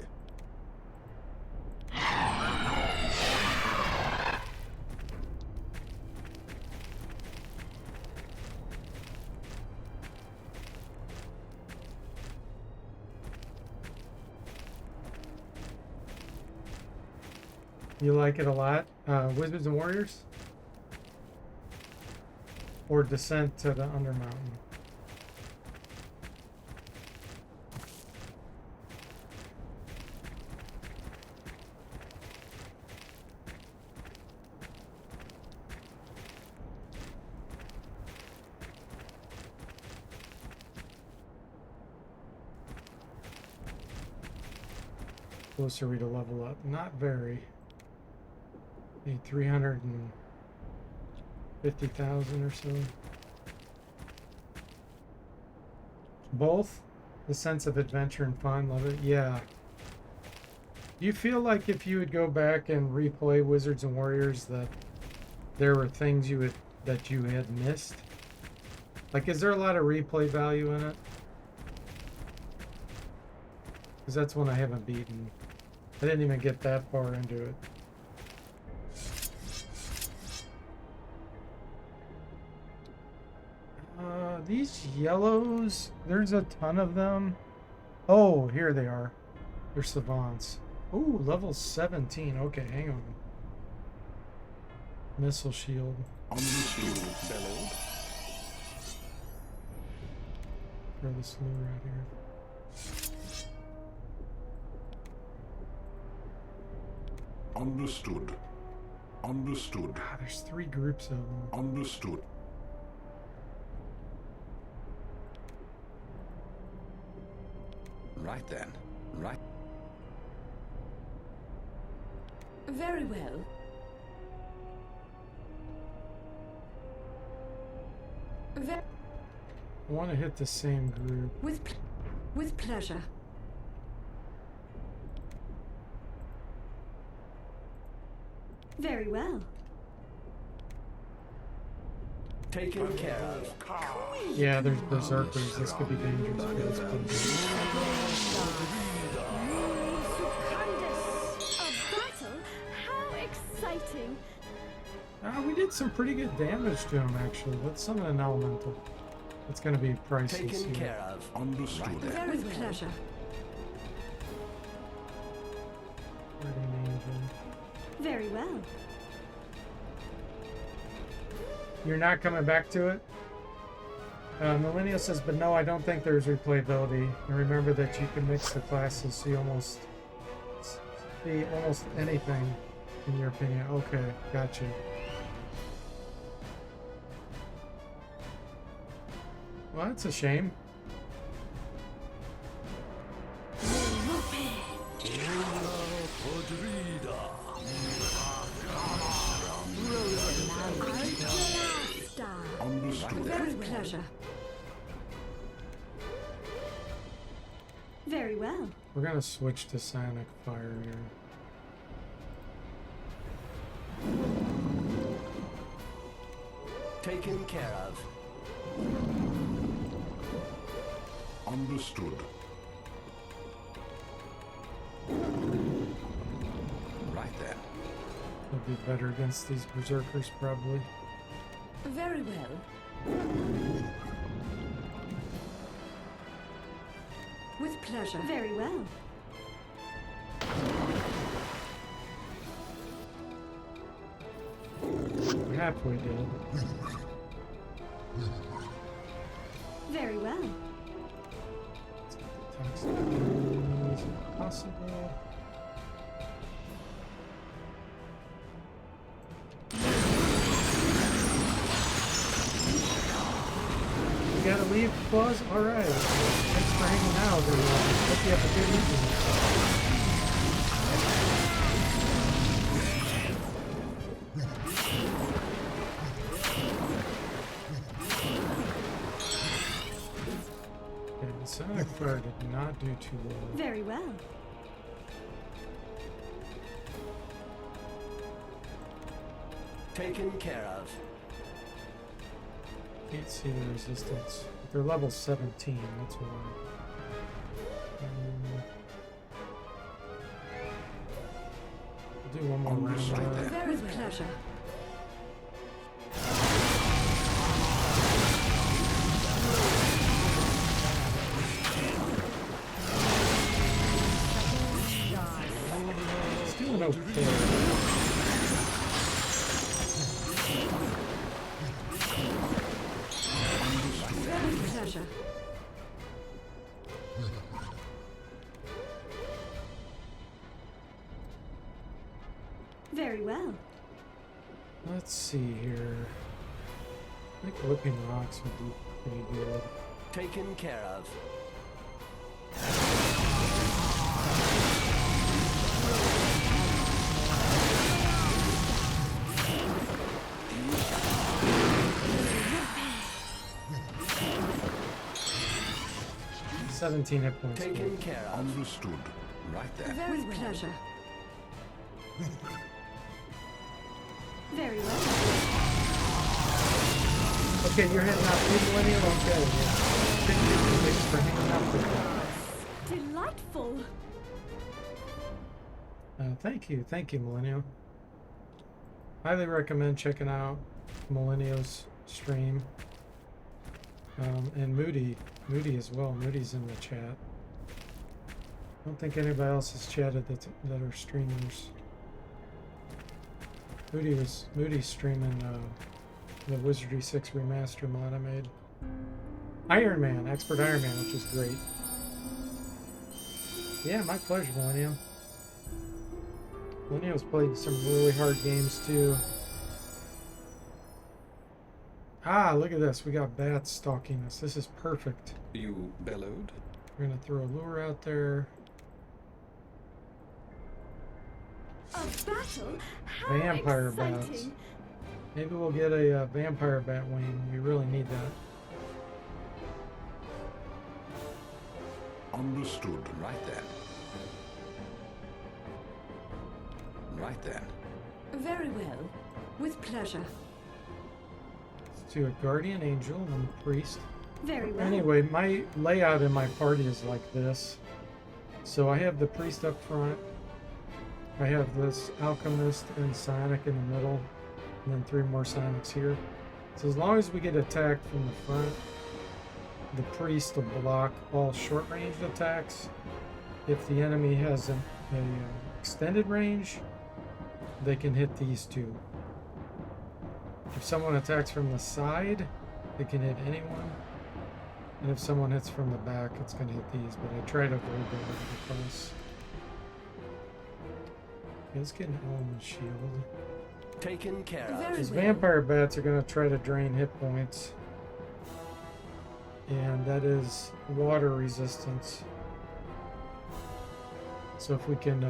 Speaker 1: You like it a lot? Wizards and Warriors? Or Descent to the Undermountain? Closer we to level up? Not very. Need 350,000 or so. Both? The sense of adventure and fun, love it? Yeah. Do you feel like if you would go back and replay Wizards and Warriors that there were things that you had missed? Like, is there a lot of replay value in it? Because that's one I haven't beaten. I didn't even get that far into it. These yellows, there's a ton of them. Oh, here they are. They're savants. Ooh, level 17. Okay, hang on. Missile shield.
Speaker 6: Understood. Bellowed.
Speaker 1: Throw this lure out here.
Speaker 6: Understood. Understood.
Speaker 1: Ah, there's 3 groups of them.
Speaker 6: Understood.
Speaker 4: Right then. Right.
Speaker 3: Very well.
Speaker 1: I want to hit the same group.
Speaker 3: With pleasure. Very well.
Speaker 2: Taken care of.
Speaker 1: Yeah, there's berserkers. This could be dangerous for this place.
Speaker 3: A battle? How exciting!
Speaker 1: We did some pretty good damage to him, actually. Let's summon an elemental. It's going to be priceless.
Speaker 2: Taken
Speaker 1: here.
Speaker 2: care of.
Speaker 6: Understood.
Speaker 4: Right there.
Speaker 3: With pleasure.
Speaker 1: Guardian Angel.
Speaker 3: Very well.
Speaker 1: You're not coming back to it? Millennial says, but no, I don't think there's replayability. And remember that you can mix the classes, so you almost see almost anything in your opinion. Okay, gotcha. Well, that's a shame.
Speaker 6: Understood.
Speaker 3: Very pleasure. Very well.
Speaker 1: We're gonna switch to Psionic Fire here.
Speaker 2: Taken care of.
Speaker 6: Understood.
Speaker 4: Right then.
Speaker 1: It'll be better against these berserkers, probably.
Speaker 3: Very well. With pleasure. Very well.
Speaker 1: We're halfway dead.
Speaker 3: Very well.
Speaker 1: Let's get the toxic as possible. You gotta leave, Buzz? Alright. Thanks for hanging out, everyone. Hope you have a good evening. Okay, the Sonic Fire did not do too well.
Speaker 3: Very well.
Speaker 2: Taken care of.
Speaker 1: Can't see the resistance. They're level 17, that's why. We'll do one more round.
Speaker 6: Understood.
Speaker 3: Very with pleasure.
Speaker 1: It's doing okay.
Speaker 3: Very pleasure. Very well.
Speaker 1: Let's see here. I think Whipping Rocks would be pretty good.
Speaker 2: Taken care of.
Speaker 1: Seventeen hit points.
Speaker 2: Taken care of.
Speaker 6: Understood.
Speaker 4: Right then.
Speaker 3: Very with pleasure. Very well.
Speaker 1: Okay, you're heading out. Hey, Millennium, okay. Yeah. Thanks for hanging out with me.
Speaker 3: Delightful.
Speaker 1: Thank you, Millennium. Highly recommend checking out Millennium's stream. And Moody as well. Moody's in the chat. I don't think anybody else has chatted that are streamers. Moody's streaming the Wizardry 6 remaster mod I made. Iron Man, Expert Iron Man, which is great. Yeah, my pleasure, Millennium. Millennium's played some really hard games too. Ah, look at this. We got bats stalking us. This is perfect.
Speaker 4: You bellowed?
Speaker 1: We're gonna throw a lure out there.
Speaker 3: A battle? How
Speaker 1: Vampire
Speaker 3: exciting.
Speaker 1: bats. Maybe we'll get a vampire bat wing. We really need that.
Speaker 6: Understood.
Speaker 4: Right then. Right then.
Speaker 3: Very well. With pleasure.
Speaker 1: Let's do a guardian angel and a priest.
Speaker 3: Very well.
Speaker 1: Anyway, my layout in my party is like this. So I have the priest up front. I have this alchemist and psionic in the middle. And then 3 more psionics here. So as long as we get attacked from the front, the priest will block all short-range attacks. If the enemy has an extended range, they can hit these 2. If someone attacks from the side, they can hit anyone. And if someone hits from the back, it's going to hit these. But I try to avoid them at all costs. Let's get an element shield.
Speaker 2: Taken care of.
Speaker 3: Very
Speaker 1: These
Speaker 3: well.
Speaker 1: vampire bats are going to try to drain hit points. And that is water resistance. So if we can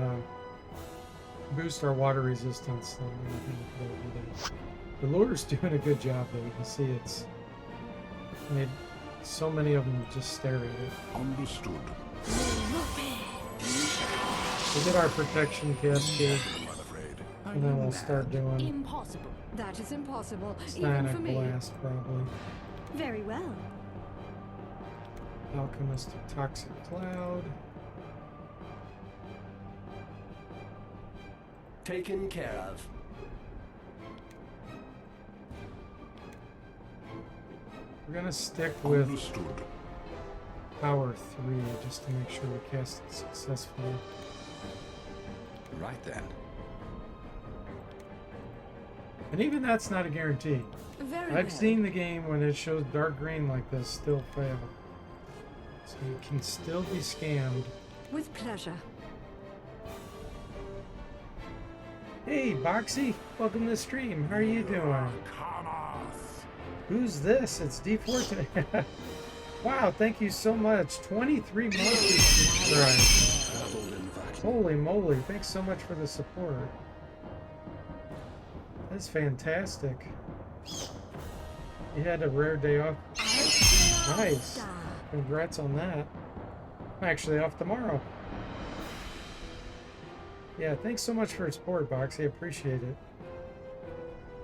Speaker 1: boost our water resistance, then we'll do that. The lure's doing a good job though. You can see it's made so many of them just stare at it.
Speaker 6: Understood.
Speaker 1: We'll get our protection cascade,
Speaker 2: I'm not afraid.
Speaker 1: and then we'll start doing
Speaker 5: Impossible.
Speaker 3: That is impossible, even
Speaker 1: Psionic
Speaker 3: for me.
Speaker 1: Blast probably.
Speaker 3: Very well.
Speaker 1: Alchemist Toxic Cloud.
Speaker 2: Taken care of.
Speaker 1: We're gonna stick with
Speaker 6: Understood.
Speaker 1: Power 3 just to make sure we cast it successfully.
Speaker 4: Right then.
Speaker 1: And even that's not a guarantee.
Speaker 3: Very
Speaker 1: I've
Speaker 3: well.
Speaker 1: seen the game when it shows dark green like this still fail. So you can still be scammed.
Speaker 3: With pleasure.
Speaker 1: Hey, Boxy, welcome to the stream. How are you doing? Who's this? It's D4 today. Wow, thank you so much. 23 monthly subscribers. Holy moly, thanks so much for the support. That's fantastic. You had a rare day off. Nice. Congrats on that. I'm actually off tomorrow. Yeah, thanks so much for your support, Boxy. I appreciate it.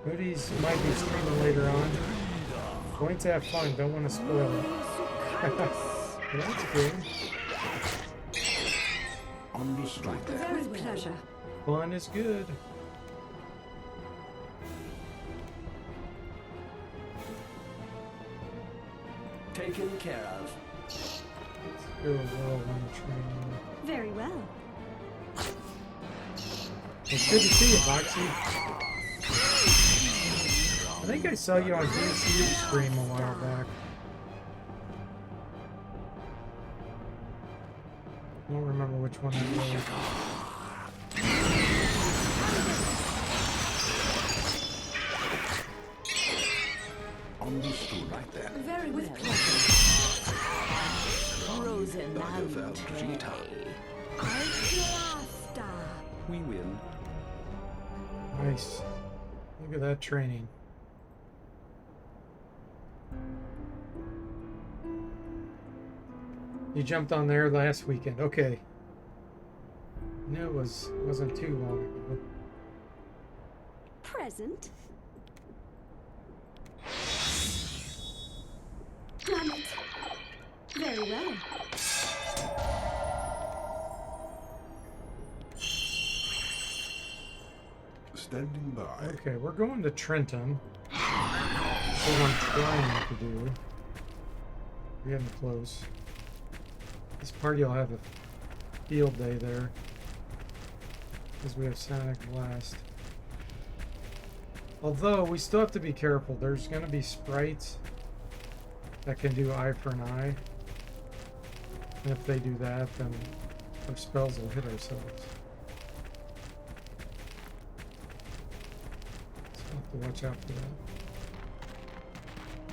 Speaker 1: Moody's might be streaming later on. Going to have fun. Don't want to spoil it. That's good.
Speaker 6: Understood.
Speaker 3: With pleasure.
Speaker 1: Fun is good.
Speaker 2: Taken care of.
Speaker 1: Let's do a whirlwind training.
Speaker 3: Very well.
Speaker 1: It's good to see you, Boxy. I think I saw you on DCU stream a while back. I don't remember which one that was.
Speaker 6: Understood.
Speaker 4: Right then.
Speaker 3: Very well.
Speaker 5: Frozen
Speaker 4: Biofeld
Speaker 5: and
Speaker 4: Vegeta.
Speaker 3: Alchemist.
Speaker 4: We win.
Speaker 1: Nice. Look at that training. You jumped on there last weekend. Okay. No, it wasn't too long ago.
Speaker 3: Present. Damn it. Very well.
Speaker 6: Standing by.
Speaker 1: Okay, we're going to Trenton. That's what I'm trying to do. We're getting close. This party will have a field day there. Because we have Sonic Blast. Although, we still have to be careful. There's going to be sprites that can do eye for an eye. And if they do that, then our spells will hit ourselves. So we'll have to watch out for that.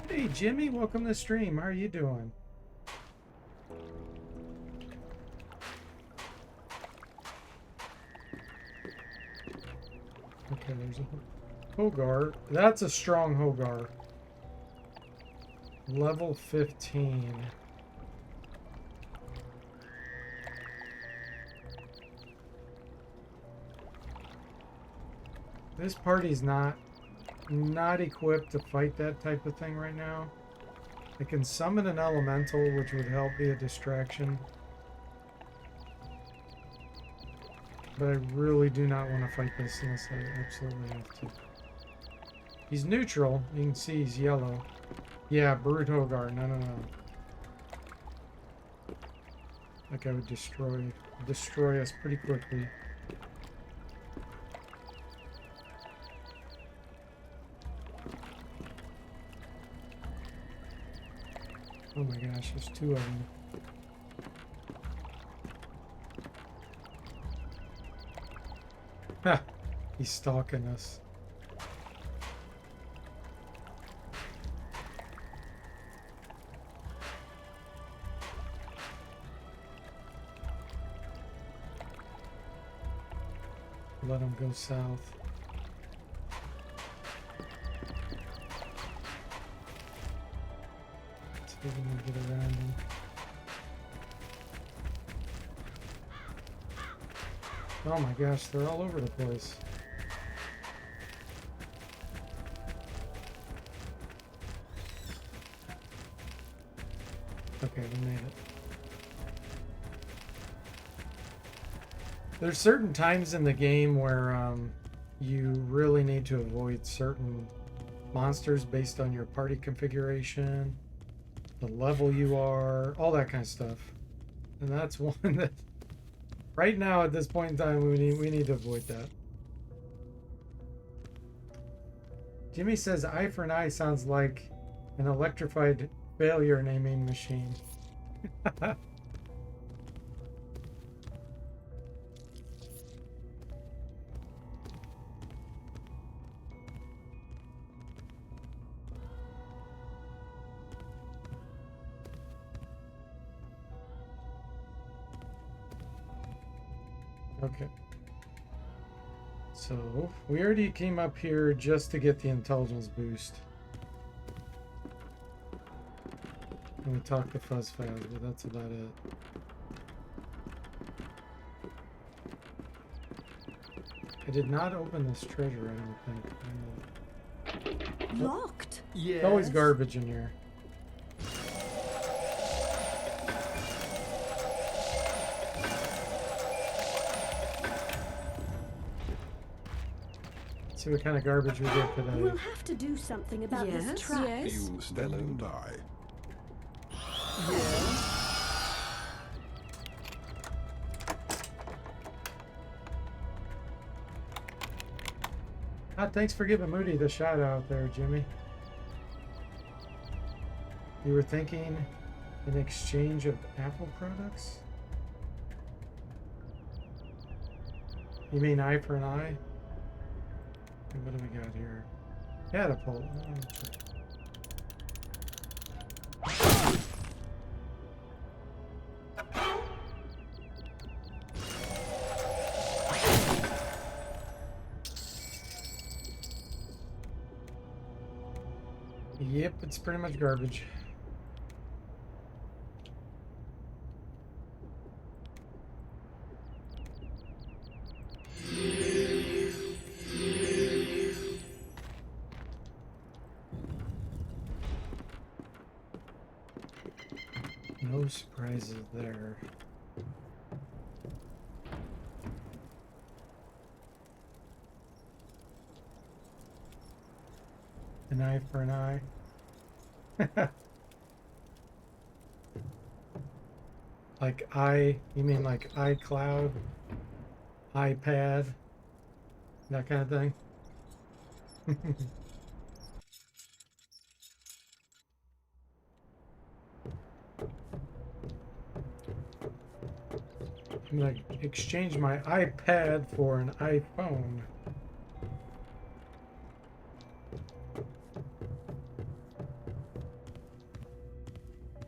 Speaker 1: Hey Jimmy, welcome to the stream. How are you doing? Okay, there's a Hogar. That's a strong Hogar. Level 15. This party's not equipped to fight that type of thing right now. I can summon an elemental, which would help be a distraction. But I really do not want to fight this unless I absolutely have to. He's neutral. You can see he's yellow. Yeah, Brute Hogar. No. That guy would destroy us pretty quickly. Oh my gosh, there's two of them. Ha! He's stalking us. Let him go south. Let's see if we can get around him. Oh my gosh, they're all over the place. Okay, we made it. There's certain times in the game where you really need to avoid certain monsters based on your party configuration, the level you are, all that kind of stuff. And that's one that right now at this point in time we need to avoid that. Jimmy says eye for an eye sounds like an electrified failure naming machine. Okay. So, we already came up here just to get the intelligence boost. And we talked to Fuzzfaz, but that's about it. I did not open this treasure, I don't think.
Speaker 3: Locked?
Speaker 2: Yes.
Speaker 1: There's always garbage in here. See what kind of garbage we get today.
Speaker 3: We'll have to do something about this trap.
Speaker 5: Yes.
Speaker 6: You standing by.
Speaker 1: Ah, thanks for giving Moody the shout out there, Jimmy. You were thinking an exchange of Apple products? You mean eye for an eye? Okay, what do we got here? Catapult. Oh, okay. Yep, it's pretty much garbage. No surprises there. An eye for an eye. Like you mean like iCloud, iPad, that kind of thing? I'm gonna exchange my iPad for an iPhone.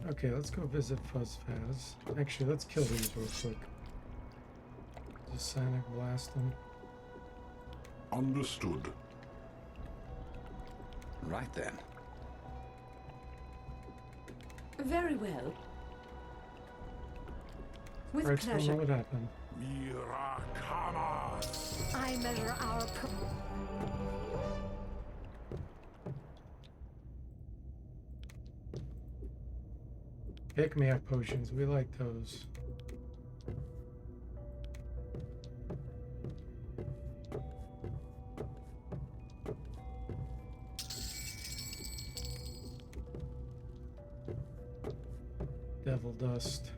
Speaker 1: Okay, let's go visit Fuzzfaz. Actually, let's kill these real quick. Just Sonic blast them.
Speaker 6: Understood.
Speaker 4: Right then.
Speaker 3: Very well. With
Speaker 1: Alright, so
Speaker 3: pleasure.
Speaker 1: what happened?
Speaker 6: Mirakamas.
Speaker 3: I measure our
Speaker 1: Pick me up potions, we like those. Devil dust.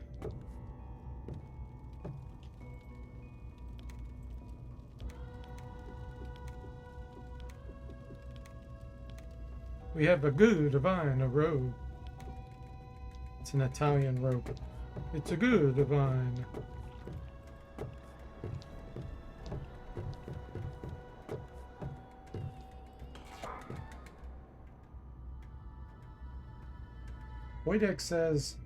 Speaker 1: We have a good divine robe. It's an Italian rope. It's a good divine. Wojtek says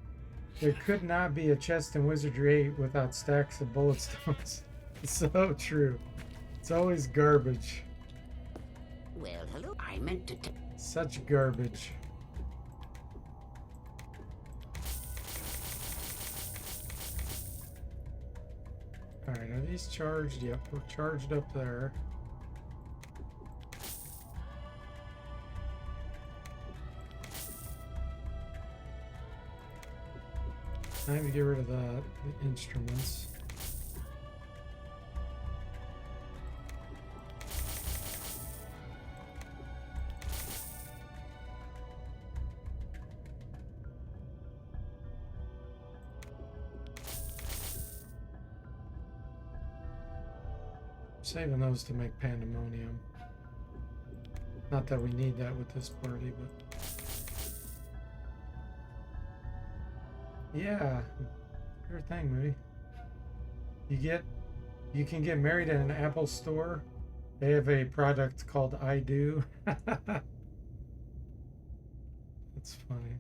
Speaker 1: there could not be a chest in Wizardry 8 without stacks of bullet stones. So true. It's always garbage.
Speaker 7: Well, hello. I meant to.
Speaker 1: Such garbage. Alright, are these charged? Yep, we're charged up there. Time to get rid of the instruments. Saving those to make pandemonium. Not that we need that with this party, but yeah, sure thing, Moody. You can get married at an Apple store. They have a product called I Do. That's funny.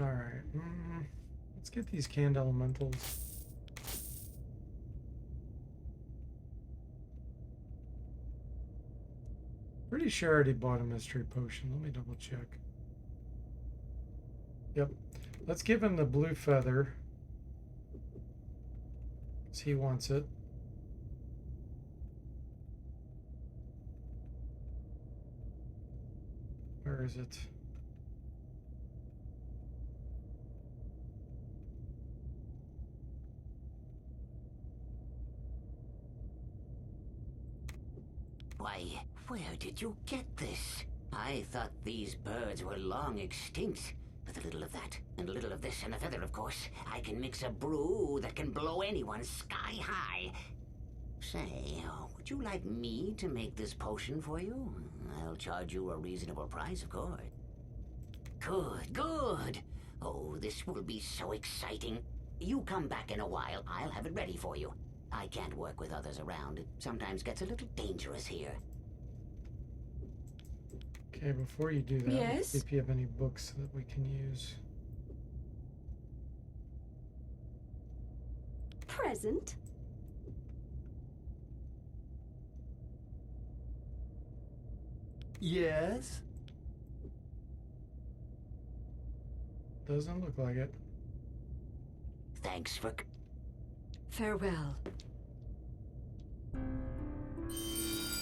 Speaker 1: All right, let's get these canned elementals. Pretty sure I already bought a mystery potion. Let me double check. Yep. Let's give him the blue feather, 'cause he wants it. Where is it?
Speaker 7: Why, where did you get this? I thought these birds were long extinct. With a little of that, and a little of this, and a feather, of course, I can mix a brew that can blow anyone sky high. Say, would you like me to make this potion for you? I'll charge you a reasonable price, of course. Good, good. Oh, this will be so exciting. You come back in a while, I'll have it ready for you. I can't work with others around. It sometimes gets a little dangerous here.
Speaker 1: Okay, before you do that, let's
Speaker 3: Yes?
Speaker 1: see if you have any books that we can use.
Speaker 3: Present?
Speaker 2: Yes?
Speaker 1: Doesn't look like it.
Speaker 7: Thanks for...
Speaker 3: Farewell.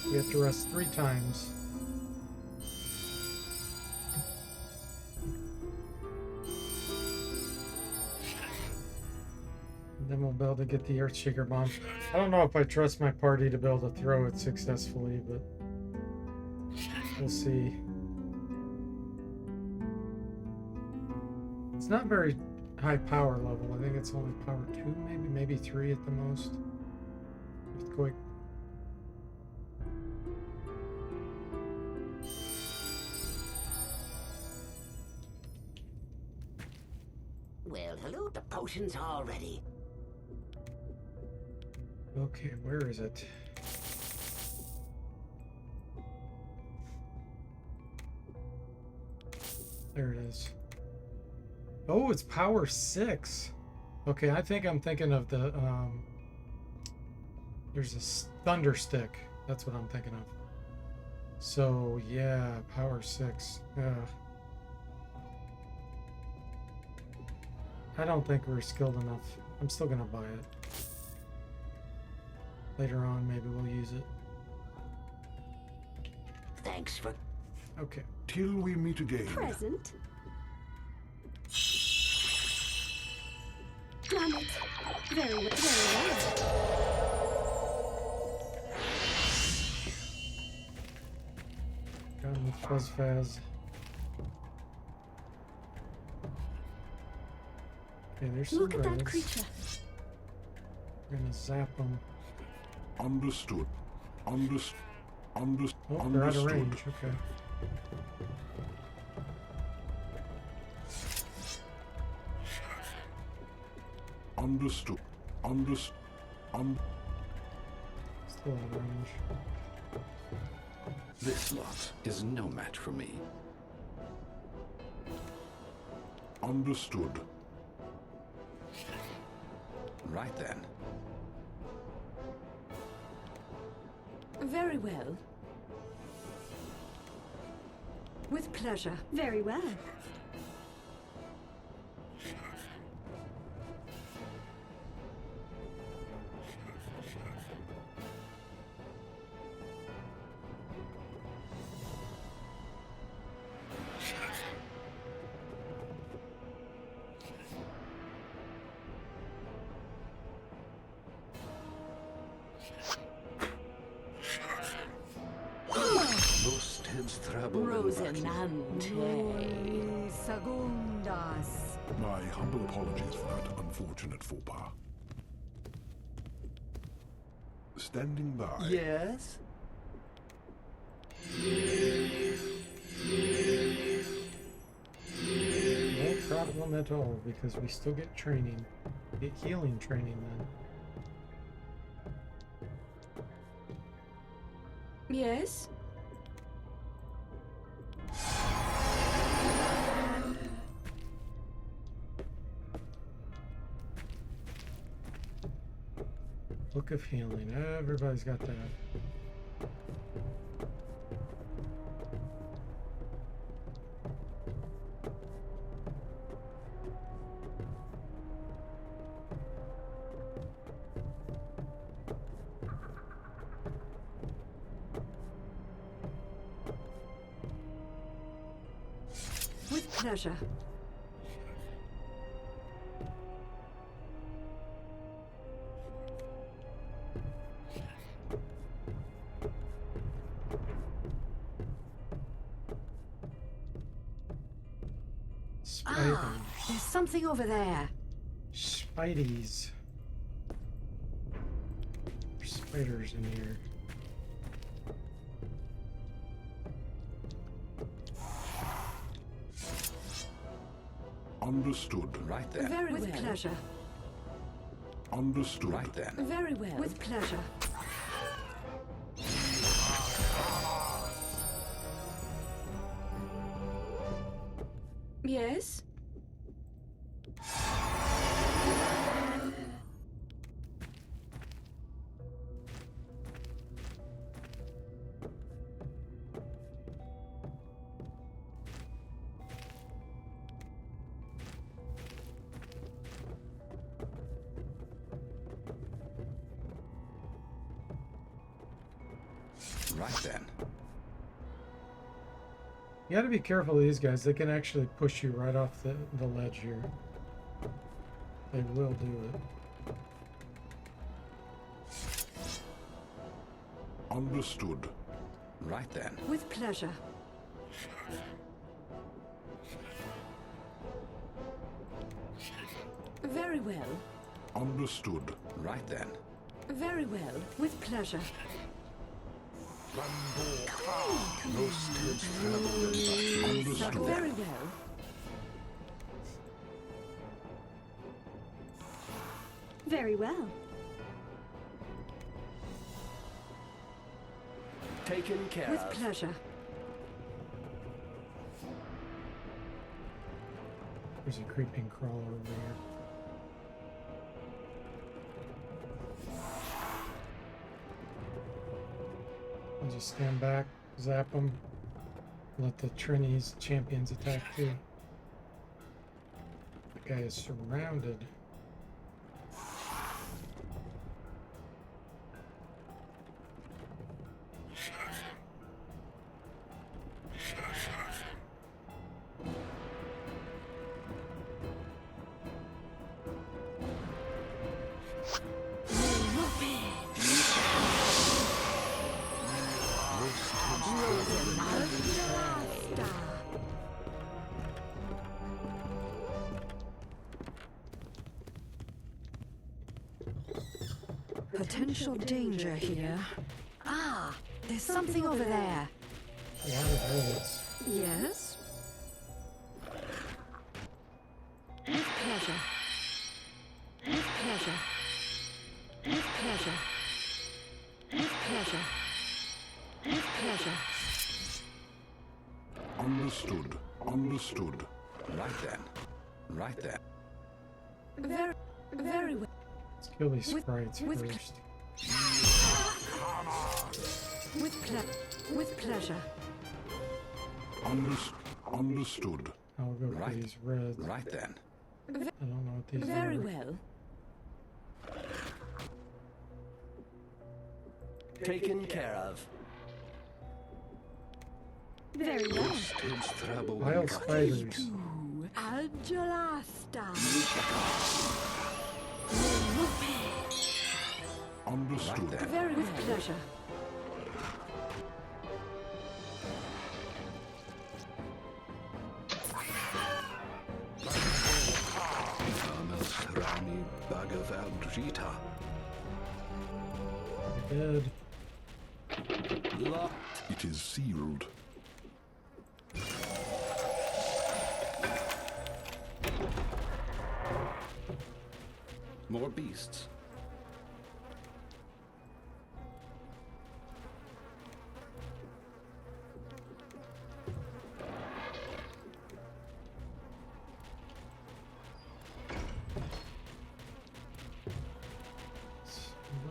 Speaker 1: We have to rest 3 times. And then we'll be able to get the Earthshaker bomb. I don't know if I trust my party to be able to throw it successfully, but we'll see. It's not very high power level. I think it's only power 2, maybe 3 at the most. Earthquake.
Speaker 7: Well, hello, the potion's all ready.
Speaker 1: Okay, where is it? There it is. Oh, it's power 6. Okay, I think I'm thinking of the there's a thunder stick. That's what I'm thinking of. So yeah, power 6. I don't think we're skilled enough. I'm still gonna buy it. Later on, maybe we'll use it.
Speaker 7: Thanks for...
Speaker 1: Okay.
Speaker 6: Till we meet again.
Speaker 3: Present? Damn it. Very well.
Speaker 1: Done with Fuzz Faz. Okay, there's some
Speaker 3: Look at that
Speaker 1: reds.
Speaker 3: creature.
Speaker 1: We're gonna zap them.
Speaker 6: Understood.
Speaker 1: Oh, they're out of
Speaker 6: Understood.
Speaker 1: range. Okay.
Speaker 6: Understood.
Speaker 1: Still out of range.
Speaker 4: This lot is no match for me.
Speaker 6: Understood.
Speaker 4: Right then.
Speaker 3: Very well. With pleasure. Very well.
Speaker 4: Lust ins trouble.
Speaker 3: Rosinante. Segundas.
Speaker 6: My humble apologies for that unfortunate faux pas. Standing by.
Speaker 2: Yes?
Speaker 1: No problem at all, because we still get training. Get healing training then.
Speaker 3: Yes?
Speaker 1: Book of Healing. Everybody's got that.
Speaker 3: With pleasure.
Speaker 1: Spiders.
Speaker 3: There's something over there.
Speaker 1: Spideys. There's spiders in here.
Speaker 6: Understood.
Speaker 4: Right then.
Speaker 3: Very with pleasure.
Speaker 6: Understood.
Speaker 4: Right then.
Speaker 3: Very well. With pleasure. Yes?
Speaker 4: Right then.
Speaker 1: You gotta be careful of these guys. They can actually push you right off the ledge here. They will do it.
Speaker 6: Understood.
Speaker 4: Right then.
Speaker 3: With pleasure. Very well.
Speaker 6: Understood.
Speaker 4: Right then.
Speaker 3: Very well. With pleasure.
Speaker 4: Lust ins trouble.
Speaker 6: Understood.
Speaker 3: Very well. Very well.
Speaker 2: Taken care
Speaker 3: With
Speaker 2: of.
Speaker 3: pleasure.
Speaker 1: There's a creeping crawler over here. I'll just stand back, zap them, let the Trini's champions attack too. The guy is surrounded.
Speaker 3: Potential danger here. Ah, there's something over there.
Speaker 1: A lot of bullets.
Speaker 3: Yes? With pleasure. With pleasure. With pleasure. With pleasure. With pleasure.
Speaker 6: Understood. Understood.
Speaker 4: Right then. Right then.
Speaker 3: Very well.
Speaker 1: Let's kill these sprites
Speaker 3: with-
Speaker 1: first.
Speaker 3: With pleasure.
Speaker 6: Understood.
Speaker 1: I'll go for
Speaker 4: Right.
Speaker 1: these reds.
Speaker 4: Right then.
Speaker 1: I don't know what these
Speaker 3: Very
Speaker 1: are.
Speaker 3: well.
Speaker 2: Taken care of.
Speaker 3: Very well.
Speaker 1: Wild spiders.
Speaker 3: Agilasta.
Speaker 6: Understood.
Speaker 3: Very with pleasure.
Speaker 1: Dead.
Speaker 2: Locked.
Speaker 6: It is sealed.
Speaker 4: More beasts.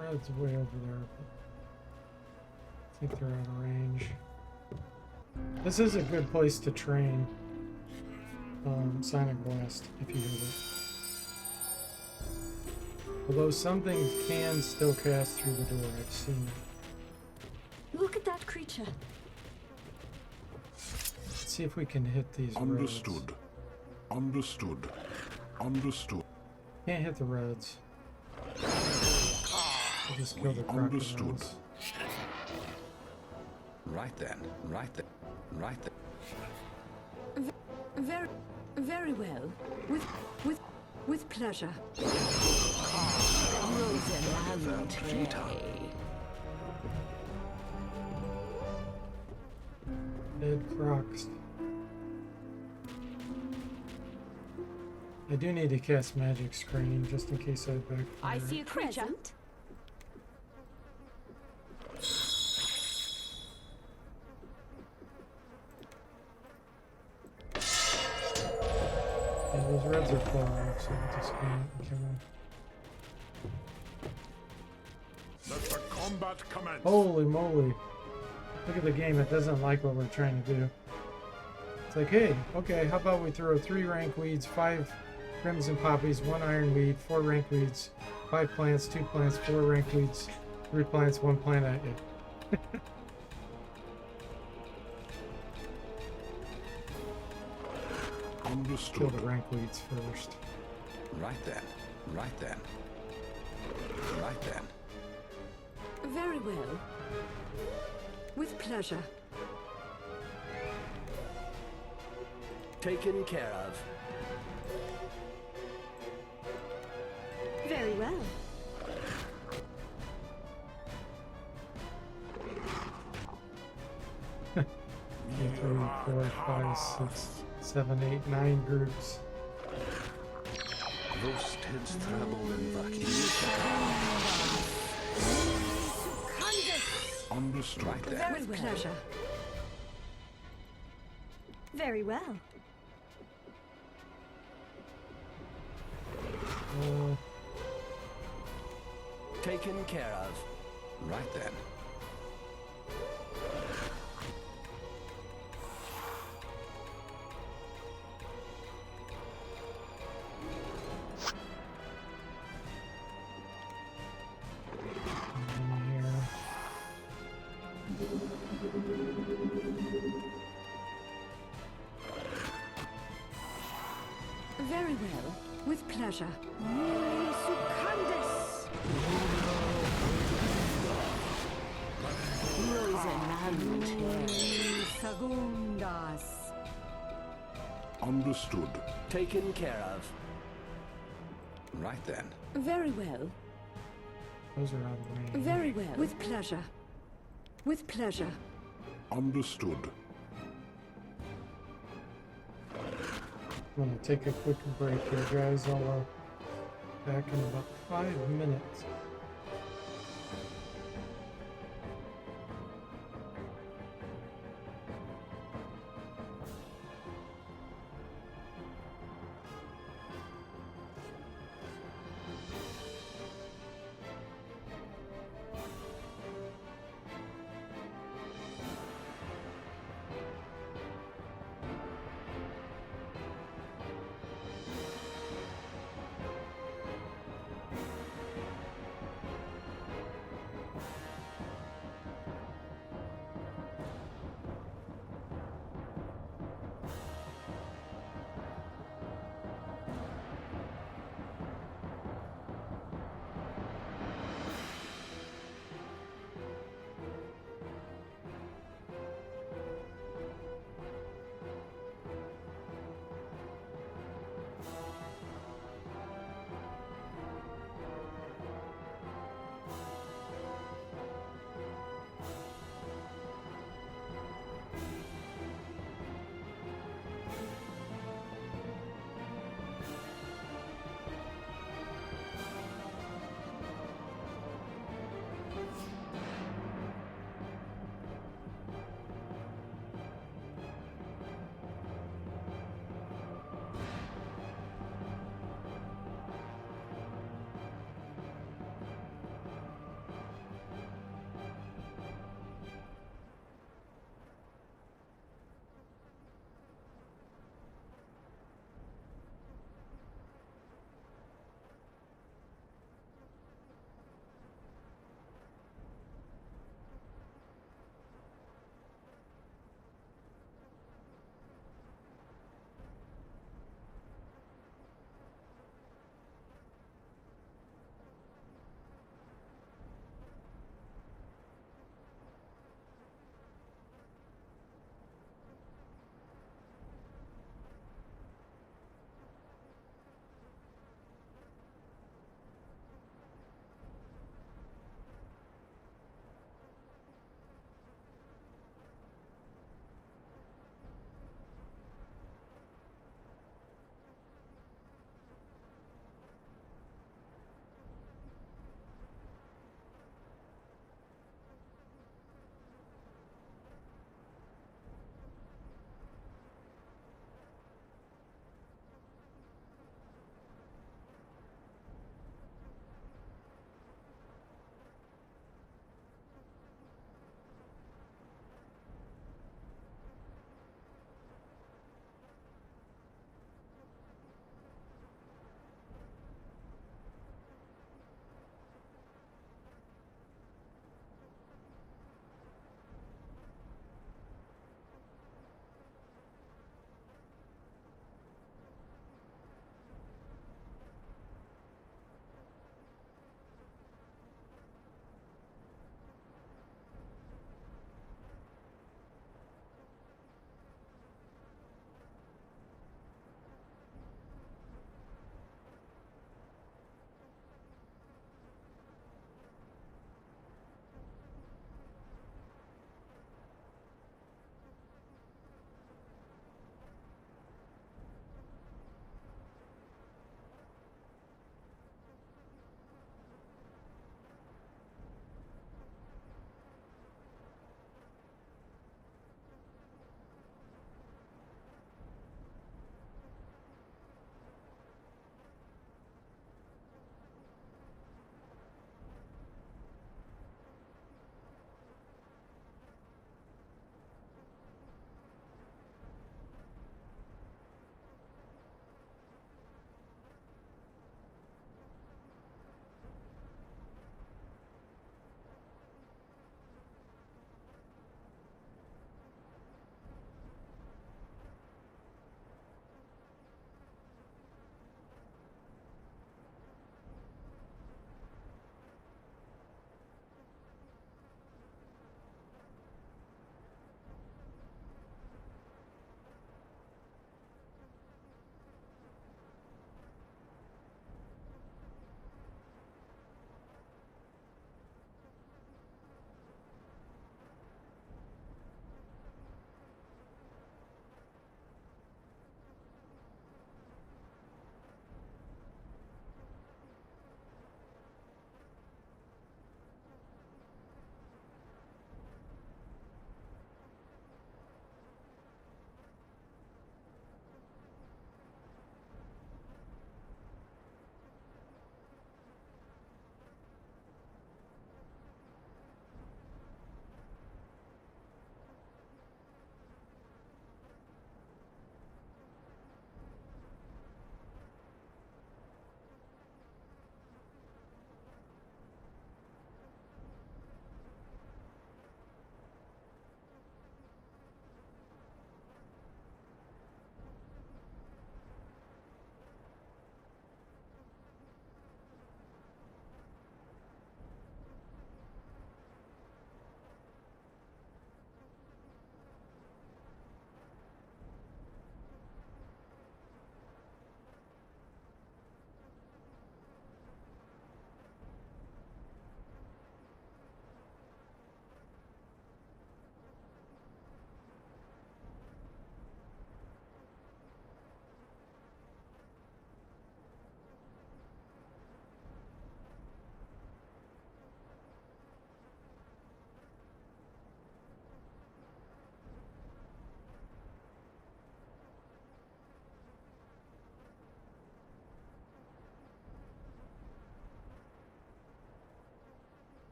Speaker 1: Red's way over there, but I think they're out of range. This is a good place to train Sonic Blast if you hit it. Although some things can still cast through the door, I've seen it.
Speaker 3: Look at that creature.
Speaker 1: Let's see if we can hit these reds.
Speaker 6: Understood. Understood. Understood.
Speaker 1: Can't hit the reds. We'll just kill the
Speaker 6: Understood.
Speaker 1: crocodiles.
Speaker 4: Right then. Right then. Right then.
Speaker 3: Very well. With pleasure.
Speaker 1: Dead crocs. I do need to cast magic screen just in case I backfire.
Speaker 5: I see a creature.
Speaker 3: Present.
Speaker 1: Yeah, those reds are far off, so I'll just go and kill them.
Speaker 6: Let the combat commence.
Speaker 1: Holy moly. Look at the game, it doesn't like what we're trying to do. It's like, hey, okay, how about we throw 3 rank weeds, 5 crimson poppies, 1 iron weed, 4 rank weeds, 5 plants, 2 plants, 4 rank weeds, 3 plants, 1 plant at you. Kill
Speaker 6: Understood.
Speaker 1: the rank weeds first.
Speaker 4: Right then. Right then. Right then.
Speaker 3: Very well. With pleasure.
Speaker 2: Taken care of.
Speaker 3: Very well.
Speaker 1: 2, 3, 4, 5, 6, 7, 8, 9 groups.
Speaker 6: Understood.
Speaker 4: Right then.
Speaker 3: With pleasure. Very well.
Speaker 2: Taken care of.
Speaker 4: Right then.
Speaker 1: In here.
Speaker 3: Very well. With pleasure. Muli succandis. Rosinante. Segundas.
Speaker 6: Understood.
Speaker 2: Taken care of.
Speaker 4: Right then.
Speaker 3: Very well.
Speaker 1: Those are out of range.
Speaker 3: Very well. With pleasure. With pleasure.
Speaker 6: Understood.
Speaker 1: I'm gonna take a quick break here, guys. I'll back in about 5 minutes.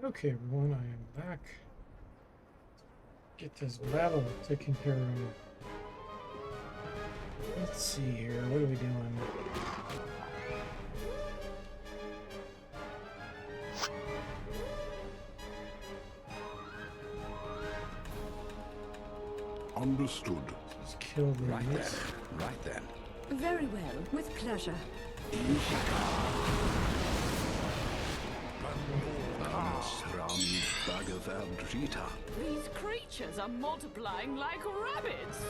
Speaker 1: Okay, everyone, I am back. Get this battle taken care of. Let's see here. What are we doing?
Speaker 6: Understood.
Speaker 1: Just kill these.
Speaker 4: Right then. Right then.
Speaker 3: Very well, with pleasure.
Speaker 5: These creatures are multiplying like rabbits.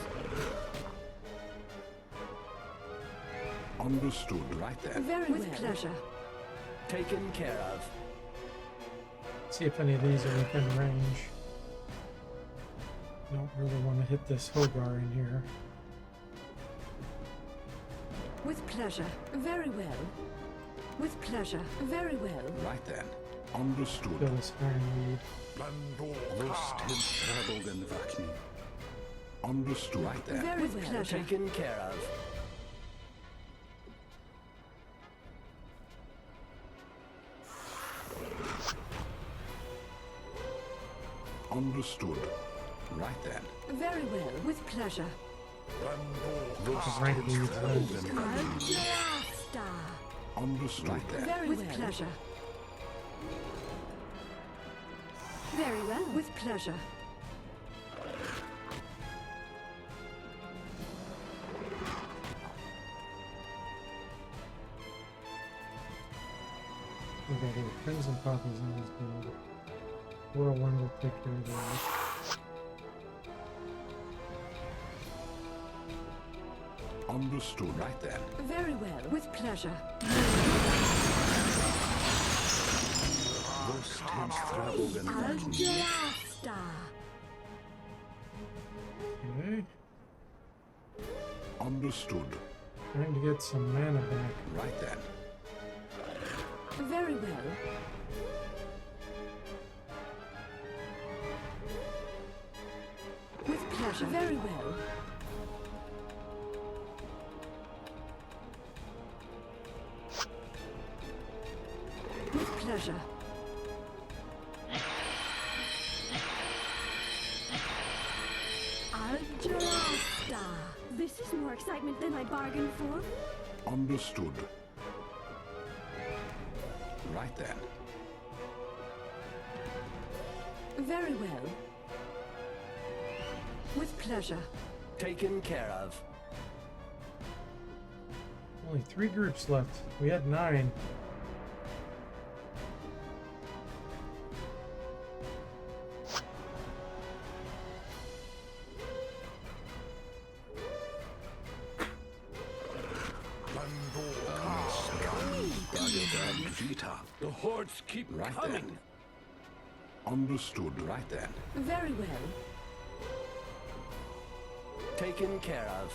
Speaker 6: Understood.
Speaker 4: Right then.
Speaker 3: Very
Speaker 7: With
Speaker 3: well.
Speaker 7: pleasure.
Speaker 2: Taken care of.
Speaker 1: See if any of these are within range. Don't really want to hit this Hogar in here.
Speaker 3: With pleasure. Very well. With pleasure. Very well.
Speaker 4: Right then.
Speaker 6: Understood.
Speaker 1: Kill this Ironweed.
Speaker 6: Understood.
Speaker 4: Right then.
Speaker 3: Very
Speaker 7: With
Speaker 3: well.
Speaker 7: pleasure.
Speaker 2: Taken care of.
Speaker 6: Understood.
Speaker 4: Right then.
Speaker 3: Very well. With pleasure.
Speaker 1: Rank weeds,
Speaker 3: Alchemist.
Speaker 6: Understood.
Speaker 4: Right then.
Speaker 3: Very
Speaker 7: With
Speaker 3: well.
Speaker 7: pleasure.
Speaker 3: Very well. With pleasure.
Speaker 1: Okay, the Crimson Poppies in this build. Whirlwind will take care of that.
Speaker 6: Understood.
Speaker 4: Right then.
Speaker 3: Very well. With pleasure. Alchemist.
Speaker 1: Okay.
Speaker 6: Understood.
Speaker 1: Trying to get some mana back.
Speaker 4: Right then.
Speaker 3: Very well. With pleasure. Very well. With pleasure. Alchemist. This is more excitement than I bargained for.
Speaker 6: Understood.
Speaker 4: Right then.
Speaker 3: Very well. With pleasure.
Speaker 2: Taken care of.
Speaker 1: Only 3 groups left. We had 9.
Speaker 2: The hordes keep
Speaker 4: Right
Speaker 2: coming.
Speaker 4: then.
Speaker 6: Understood.
Speaker 4: Right then.
Speaker 3: Very well.
Speaker 2: Taken care of.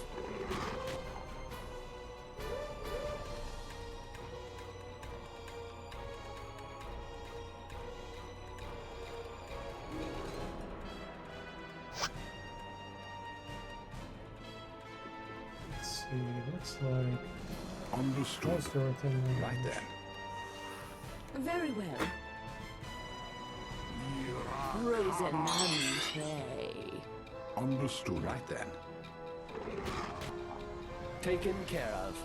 Speaker 1: Let's see. Looks like
Speaker 6: Understood.
Speaker 1: most are within range.
Speaker 4: Right then.
Speaker 3: Very well. Rosinante.
Speaker 6: Understood.
Speaker 4: Right then.
Speaker 2: Taken care of.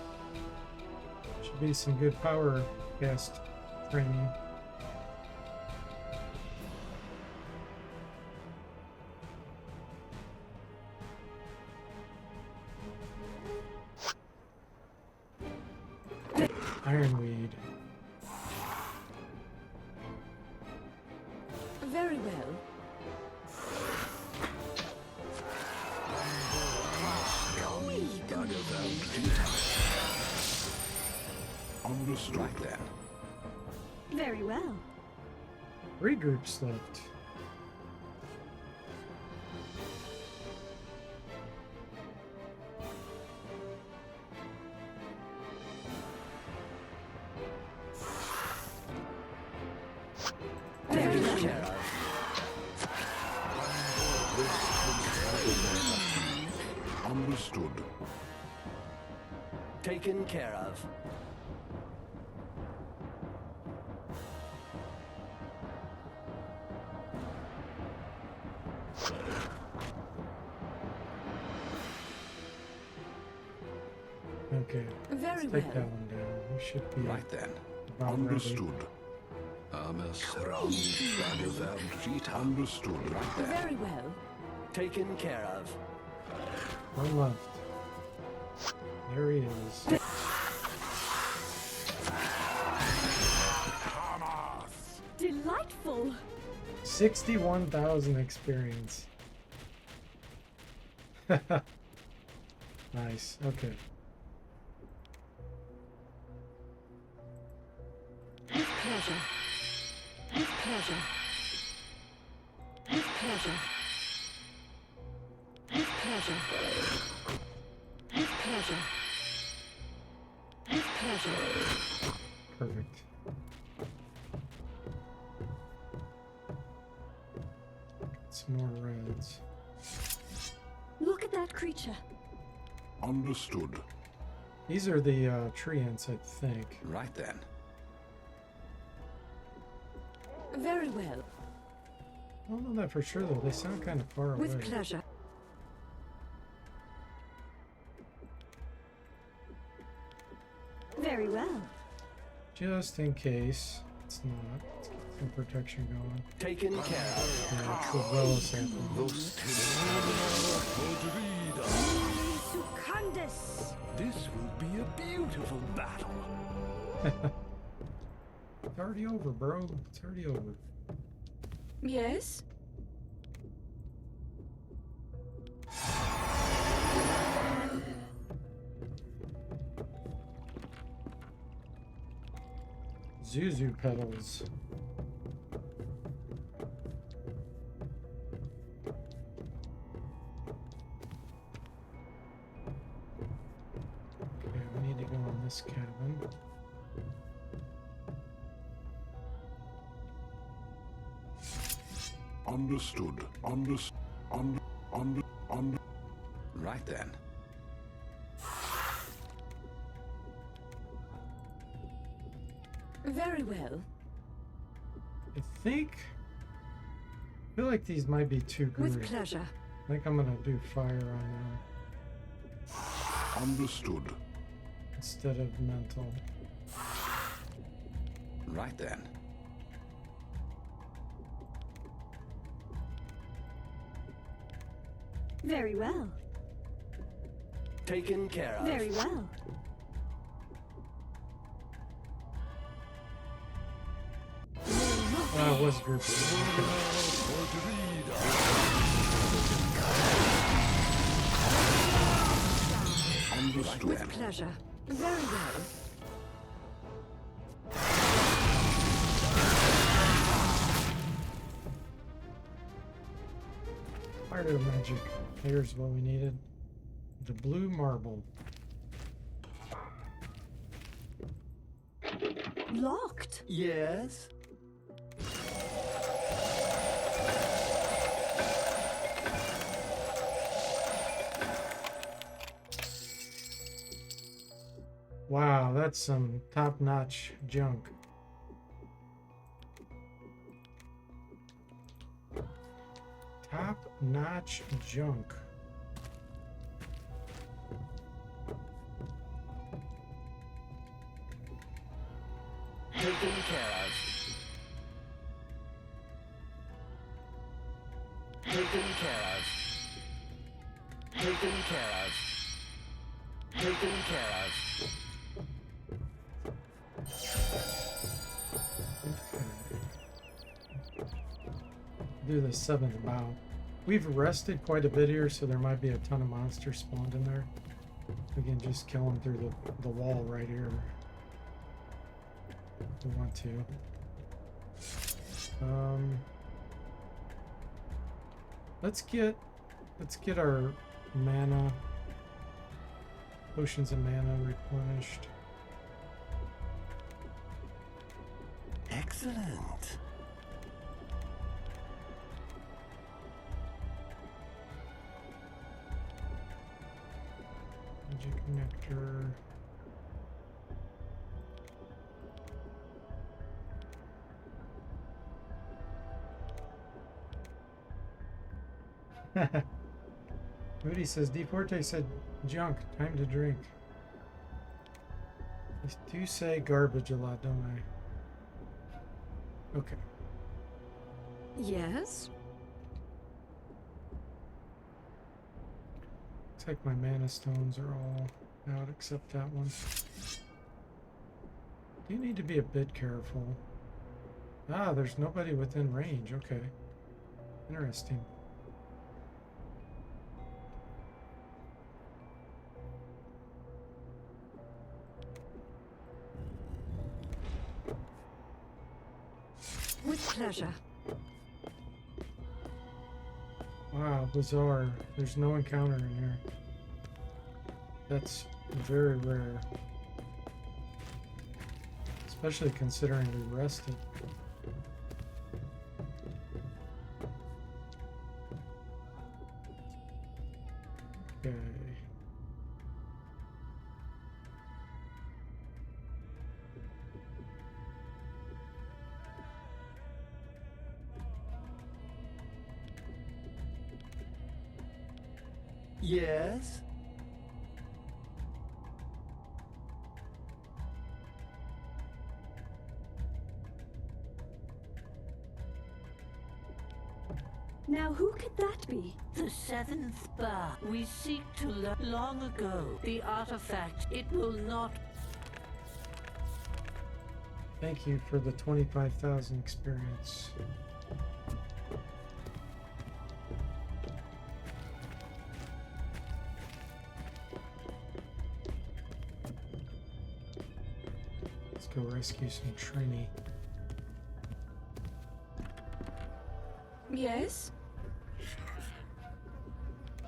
Speaker 1: Should be some good power cast training. Ironweed.
Speaker 3: Very well.
Speaker 6: Understood.
Speaker 4: Right then.
Speaker 3: Very well.
Speaker 1: 3 groups left.
Speaker 2: Taken care of.
Speaker 6: Understood.
Speaker 2: Taken care of.
Speaker 1: Okay.
Speaker 3: Very
Speaker 1: Let's take
Speaker 3: well.
Speaker 1: that one down. We should be
Speaker 4: Right then.
Speaker 1: about ready.
Speaker 6: Understood. Understood.
Speaker 4: Right there.
Speaker 3: Very well.
Speaker 2: Taken care of.
Speaker 1: One left. There he is.
Speaker 3: Delightful.
Speaker 1: 61,000 experience. Nice. Okay.
Speaker 3: With pleasure. With pleasure. With pleasure. With pleasure. With pleasure. With pleasure.
Speaker 1: Perfect. Some more reds.
Speaker 3: Look at that creature.
Speaker 6: Understood.
Speaker 1: These are the treants, I think.
Speaker 4: Right then.
Speaker 3: Very well.
Speaker 1: I don't know that for sure though. They sound kind of far away.
Speaker 3: With pleasure. Very well.
Speaker 1: Just in case it's not. Let's get some protection going.
Speaker 2: Taken care of.
Speaker 1: Yeah, it's a well sample.
Speaker 3: Sucundus.
Speaker 2: This will be a beautiful battle.
Speaker 1: It's already over, bro. It's already over.
Speaker 3: Yes?
Speaker 1: Zuzu petals. Okay, we need to go in this cabin.
Speaker 6: Understood.
Speaker 4: Right then.
Speaker 3: Very well.
Speaker 1: I feel like these might be too
Speaker 3: With
Speaker 1: gooey.
Speaker 3: pleasure.
Speaker 1: I think I'm gonna do fire on them
Speaker 6: Understood.
Speaker 1: instead of mental.
Speaker 4: Right then.
Speaker 3: Very well.
Speaker 2: Taken care of.
Speaker 3: Very well.
Speaker 1: Ah, it was group C.
Speaker 6: Understood.
Speaker 3: With pleasure. Very well.
Speaker 1: Fire magic. Here's what we needed. The blue marble.
Speaker 3: Locked.
Speaker 2: Yes?
Speaker 1: Wow, that's some top-notch junk. Top-notch junk.
Speaker 2: Taken care of. Taken care of. Taken care of. Taken care of.
Speaker 1: Do the 7th bow. We've rested quite a bit here, so there might be a ton of monsters spawned in there. We can just kill them through the wall right here. If we want to. Let's get our mana, potions of mana replenished.
Speaker 2: Excellent.
Speaker 1: Magic nectar. Moody says, Deporte said, junk, time to drink. I do say garbage a lot, don't I? Okay.
Speaker 3: Yes?
Speaker 1: Looks like my mana stones are all out except that one. You need to be a bit careful. Ah, there's nobody within range. Okay. Interesting.
Speaker 3: With pleasure.
Speaker 1: Wow, bizarre. There's no encounter in here. That's very rare. Especially considering we rested. Okay.
Speaker 2: Yes?
Speaker 3: Now who could that be?
Speaker 8: The seventh bar we seek to learn long ago. The artifact, it will not.
Speaker 1: Thank you for the 25,000 experience. Let's go rescue some Trini.
Speaker 3: Yes?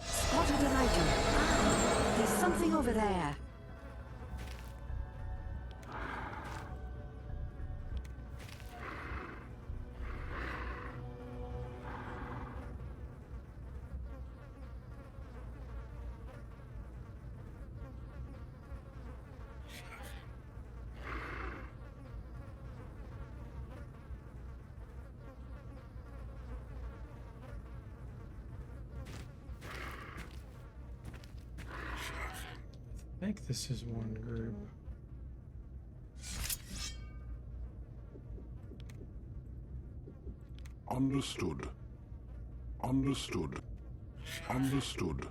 Speaker 3: Spotted an item. Ah, there's something over there.
Speaker 1: I think this is one group.
Speaker 6: Understood. Understood. Understood.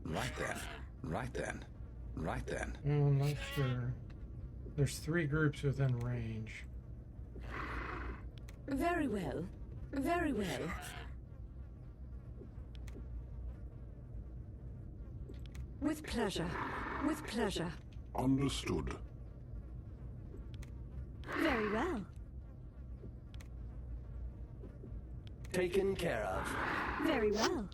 Speaker 4: Right then. Right then. Right then.
Speaker 1: I'm not sure. There's 3 groups within range.
Speaker 3: Very well. Very well. With pleasure. With pleasure.
Speaker 6: Understood.
Speaker 3: Very well.
Speaker 2: Taken care of.
Speaker 3: Very well.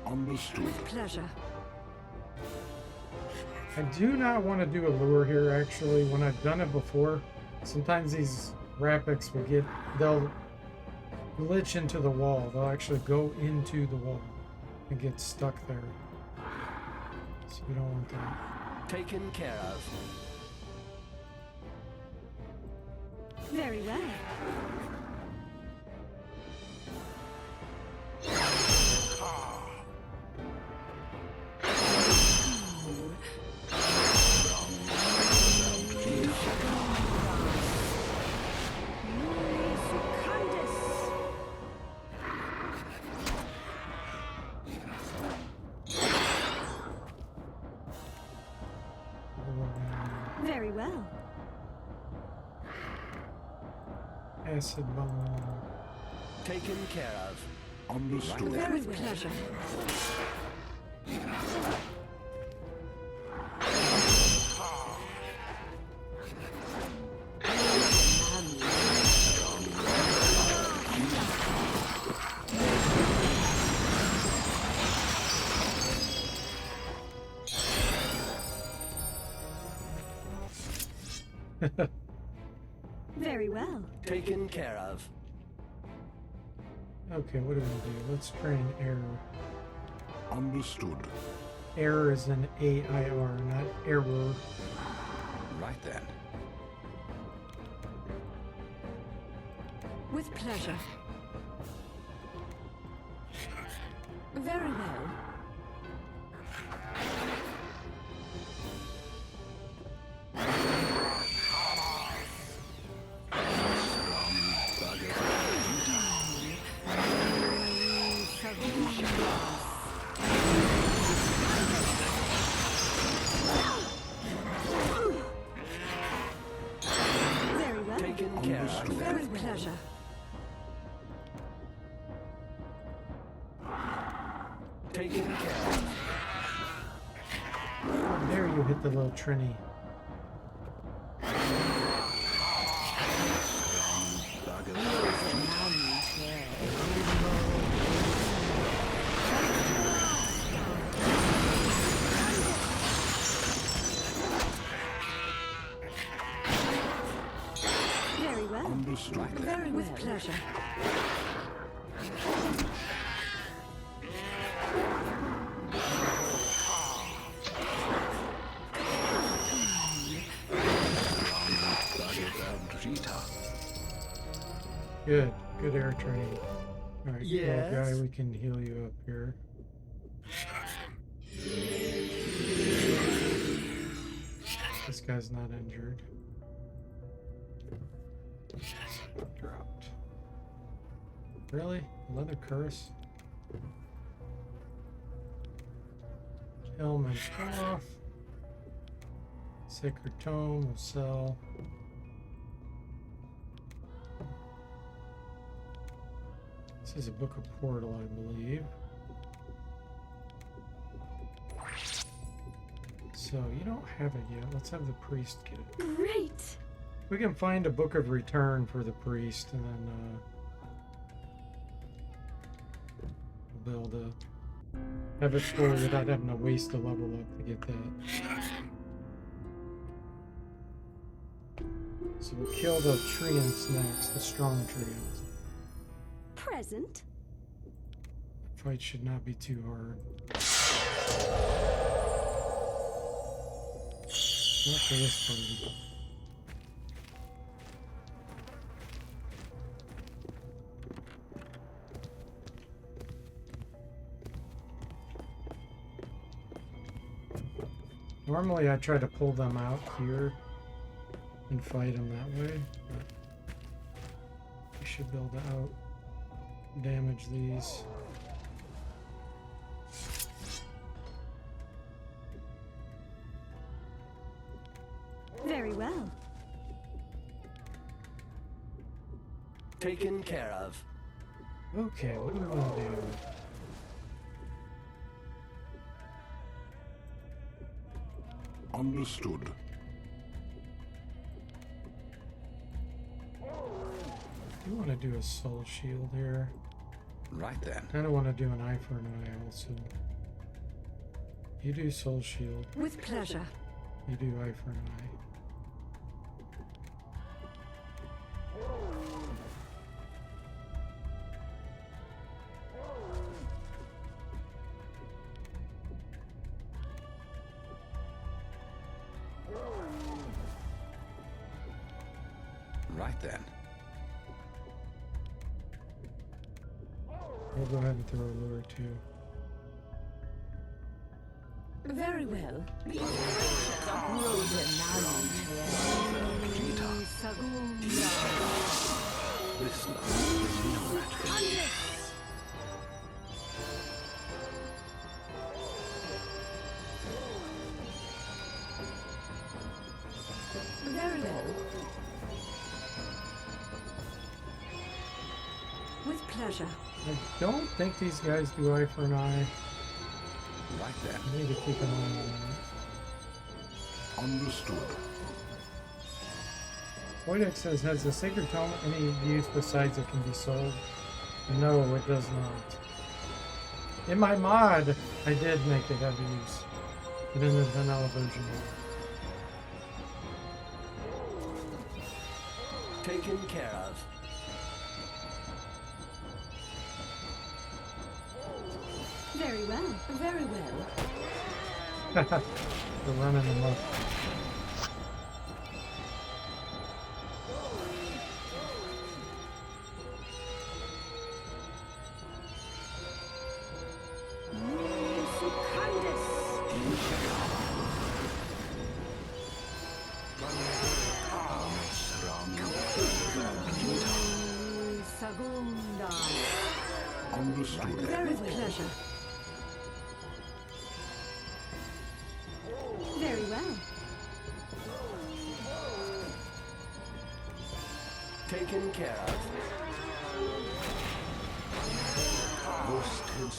Speaker 6: Understood.
Speaker 3: With pleasure.
Speaker 1: I do not want to do a lure here, actually. When I've done it before, sometimes these Rapics will they'll glitch into the wall. They'll actually go into the wall and get stuck there. So we don't want that.
Speaker 2: Taken care of.
Speaker 3: Very well. Very well.
Speaker 1: Acid bomb.
Speaker 2: Taken care of.
Speaker 6: Understood.
Speaker 3: Very with pleasure. Very well.
Speaker 2: Taken care of.
Speaker 1: Okay, what do we do? Let's train error.
Speaker 6: Understood.
Speaker 1: Error is an A-I-R, not error.
Speaker 4: Right then.
Speaker 3: With pleasure. Very well. Very well.
Speaker 2: Taken care of.
Speaker 3: Very pleasure.
Speaker 2: Taken care of.
Speaker 1: How dare you hit the little Trini?
Speaker 3: Very well.
Speaker 6: Understood.
Speaker 3: Very with pleasure.
Speaker 1: Good. Good air training. Alright,
Speaker 2: Yes.
Speaker 1: little guy, we can heal you up here. This guy's not injured. Dropped. Really? Another curse? Helmet off. Sacred Tome will sell. This is a Book of Portal, I believe. So you don't have it yet. Let's have the priest get it.
Speaker 3: Great.
Speaker 1: We can find a Book of Return for the priest, and then we'll be able to have it full without having to waste a level up to get that. So we'll kill the treants next, the strong treants.
Speaker 3: Present.
Speaker 1: Fight should not be too hard. Not for this party. Normally I try to pull them out here and fight them that way, but we should be able to out damage these.
Speaker 3: Very well.
Speaker 2: Taken care of.
Speaker 1: Okay, what do we want to do?
Speaker 6: Understood.
Speaker 1: We want to do a soul shield here.
Speaker 4: Right then.
Speaker 1: Kind of want to do an eye for an eye also. You do soul shield.
Speaker 3: With pleasure.
Speaker 1: You do eye for an eye.
Speaker 4: Right then.
Speaker 1: We'll go ahead and throw a lure too.
Speaker 3: Very well.
Speaker 2: This love is no match for me.
Speaker 3: Very well. With pleasure.
Speaker 1: I don't think these guys do eye for an eye.
Speaker 4: Right then.
Speaker 1: I need to keep an eye on that.
Speaker 6: Understood.
Speaker 1: Psionics says, has the Sacred Tome any use besides it can be sold? No, it does not. In my mod, I did make it have use. But in the vanilla version.
Speaker 2: Taken care of.
Speaker 3: Very well. Very well.
Speaker 1: They're running them up.
Speaker 6: Understood.
Speaker 3: With pleasure. Very well.
Speaker 2: Taken care of. Vostens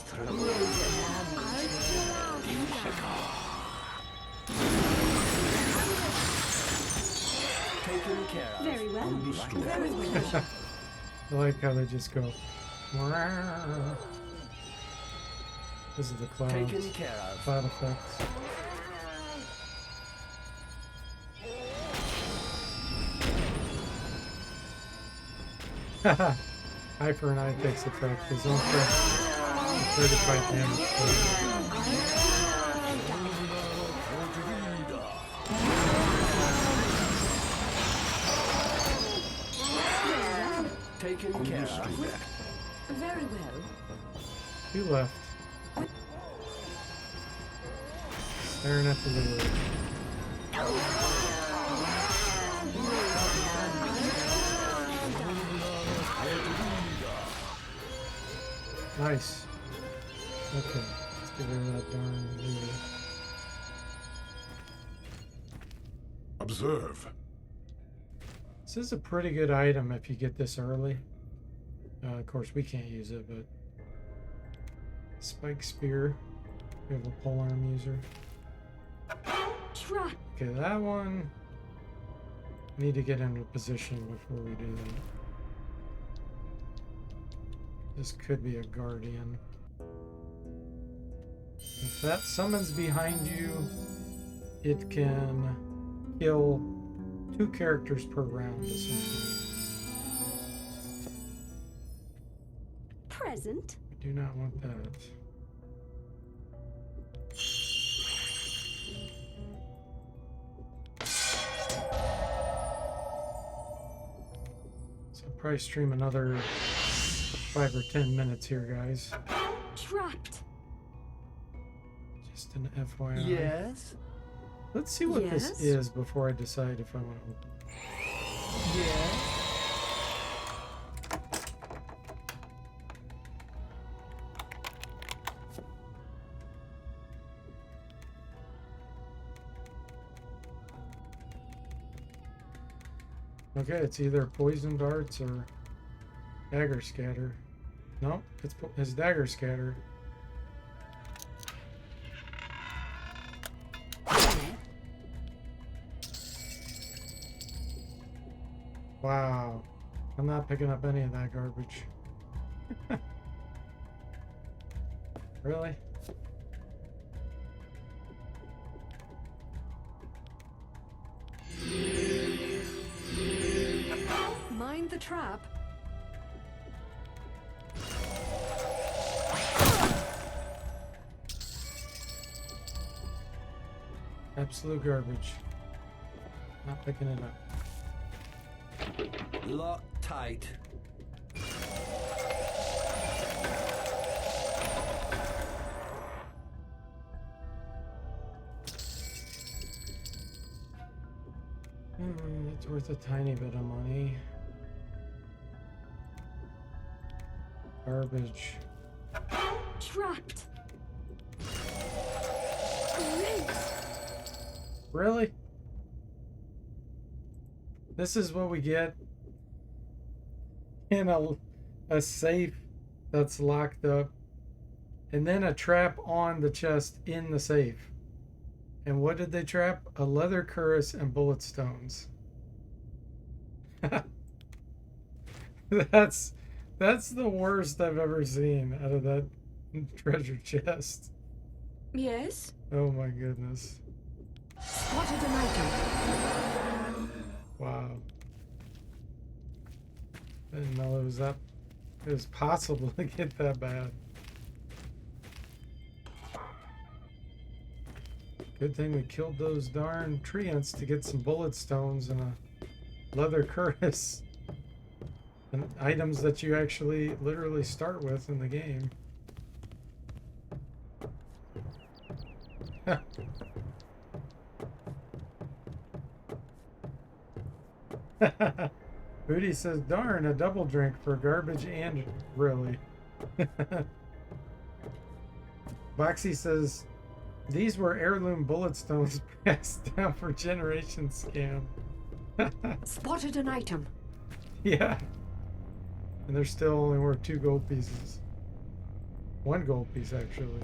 Speaker 2: taken care of.
Speaker 3: Very well.
Speaker 6: Understood.
Speaker 3: Very well.
Speaker 1: I like how they just go. This is the clouds.
Speaker 2: Taken care of.
Speaker 1: Cloud effects. Haha. Eye for an eye takes effect. His own threat. 35 damage.
Speaker 2: Taken care of.
Speaker 6: Understood.
Speaker 3: Very well.
Speaker 1: He left. Staring at the lure. Nice. Okay, let's get rid of that darn lure.
Speaker 6: Observe.
Speaker 1: This is a pretty good item if you get this early. Of course, we can't use it, but spike spear. We have a polearm user.
Speaker 3: Trap.
Speaker 1: Okay, that one. Need to get into position before we do that. This could be a guardian. If that summons behind you, it can kill 2 characters per round, essentially.
Speaker 3: Present.
Speaker 1: I do not want that. So I'll probably stream another 5 or 10 minutes here, guys.
Speaker 3: Trapped.
Speaker 1: Just an FYI.
Speaker 2: Yes.
Speaker 1: Let's see what
Speaker 3: Yes?
Speaker 1: this is before I decide if I want to open.
Speaker 2: Yes.
Speaker 1: Okay, it's either poison darts or dagger scatter. No, it's dagger scatter. Wow, I'm not picking up any of that garbage. Really?
Speaker 3: Mind the trap.
Speaker 1: Absolute garbage. Not picking it up.
Speaker 2: Lock tight.
Speaker 1: It's worth a tiny bit of money. Garbage.
Speaker 3: Trapped. Great.
Speaker 1: Really? This is what we get in a safe that's locked up, and then a trap on the chest in the safe. And what did they trap? A leather cuirass and bullet stones. That's the worst I've ever seen out of that treasure chest.
Speaker 3: Yes.
Speaker 1: Oh my goodness.
Speaker 3: Spotted an item.
Speaker 1: Wow. I didn't know it was possible to get that bad. Good thing we killed those darn treants to get some bullet stones and a leather cuirass. And items that you actually literally start with in the game. Booty says, darn, a double drink for garbage and really. Boxy says, these were heirloom bullet stones passed down for generations scam.
Speaker 3: Spotted an item.
Speaker 1: Yeah. And they're still only worth 2 gold pieces. 1 gold piece, actually.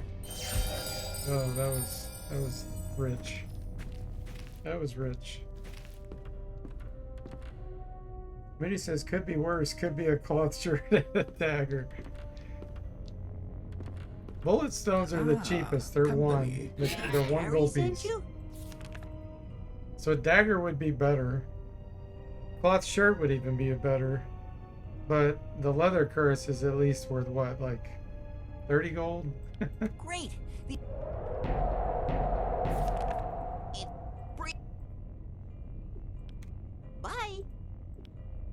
Speaker 1: Oh, that was rich. That was rich. Mitty says, could be worse. Could be a cloth shirt and a dagger. Bullet stones are the cheapest. They're
Speaker 2: company.
Speaker 1: they're 1 gold piece. So a dagger would be better. Cloth shirt would even be better. But the leather curse is at least worth what, like 30 gold?
Speaker 9: Great. Bye.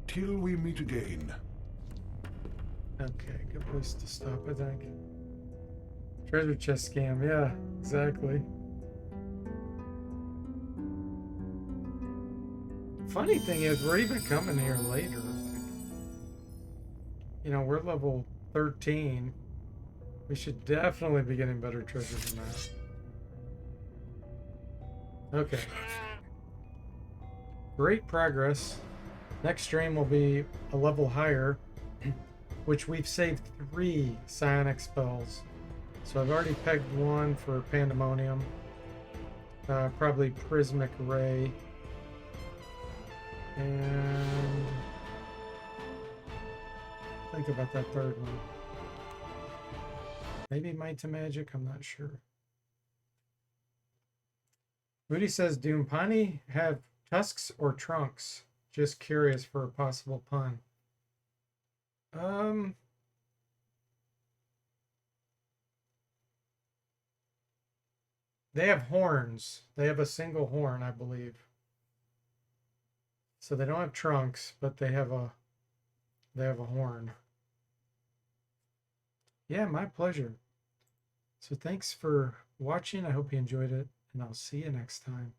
Speaker 6: Till we meet again.
Speaker 1: Okay, good place to stop, I think. Treasure chest scam, yeah, exactly. Funny thing is, we're even coming here later. Like, you know, we're level 13. We should definitely be getting better treasure than that. Okay. Great progress. Next stream will be a level higher, which we've saved 3 psionic spells. So I've already pegged 1 for Pandemonium. Probably Prismic Ray. And think about that 3rd one. Maybe Might to Magic, I'm not sure. Moody says, do Mpani have tusks or trunks? Just curious for a possible pun. They have horns. They have a single horn, I believe. So they don't have trunks, but they have a horn. Yeah, my pleasure. So thanks for watching. I hope you enjoyed it, and I'll see you next time.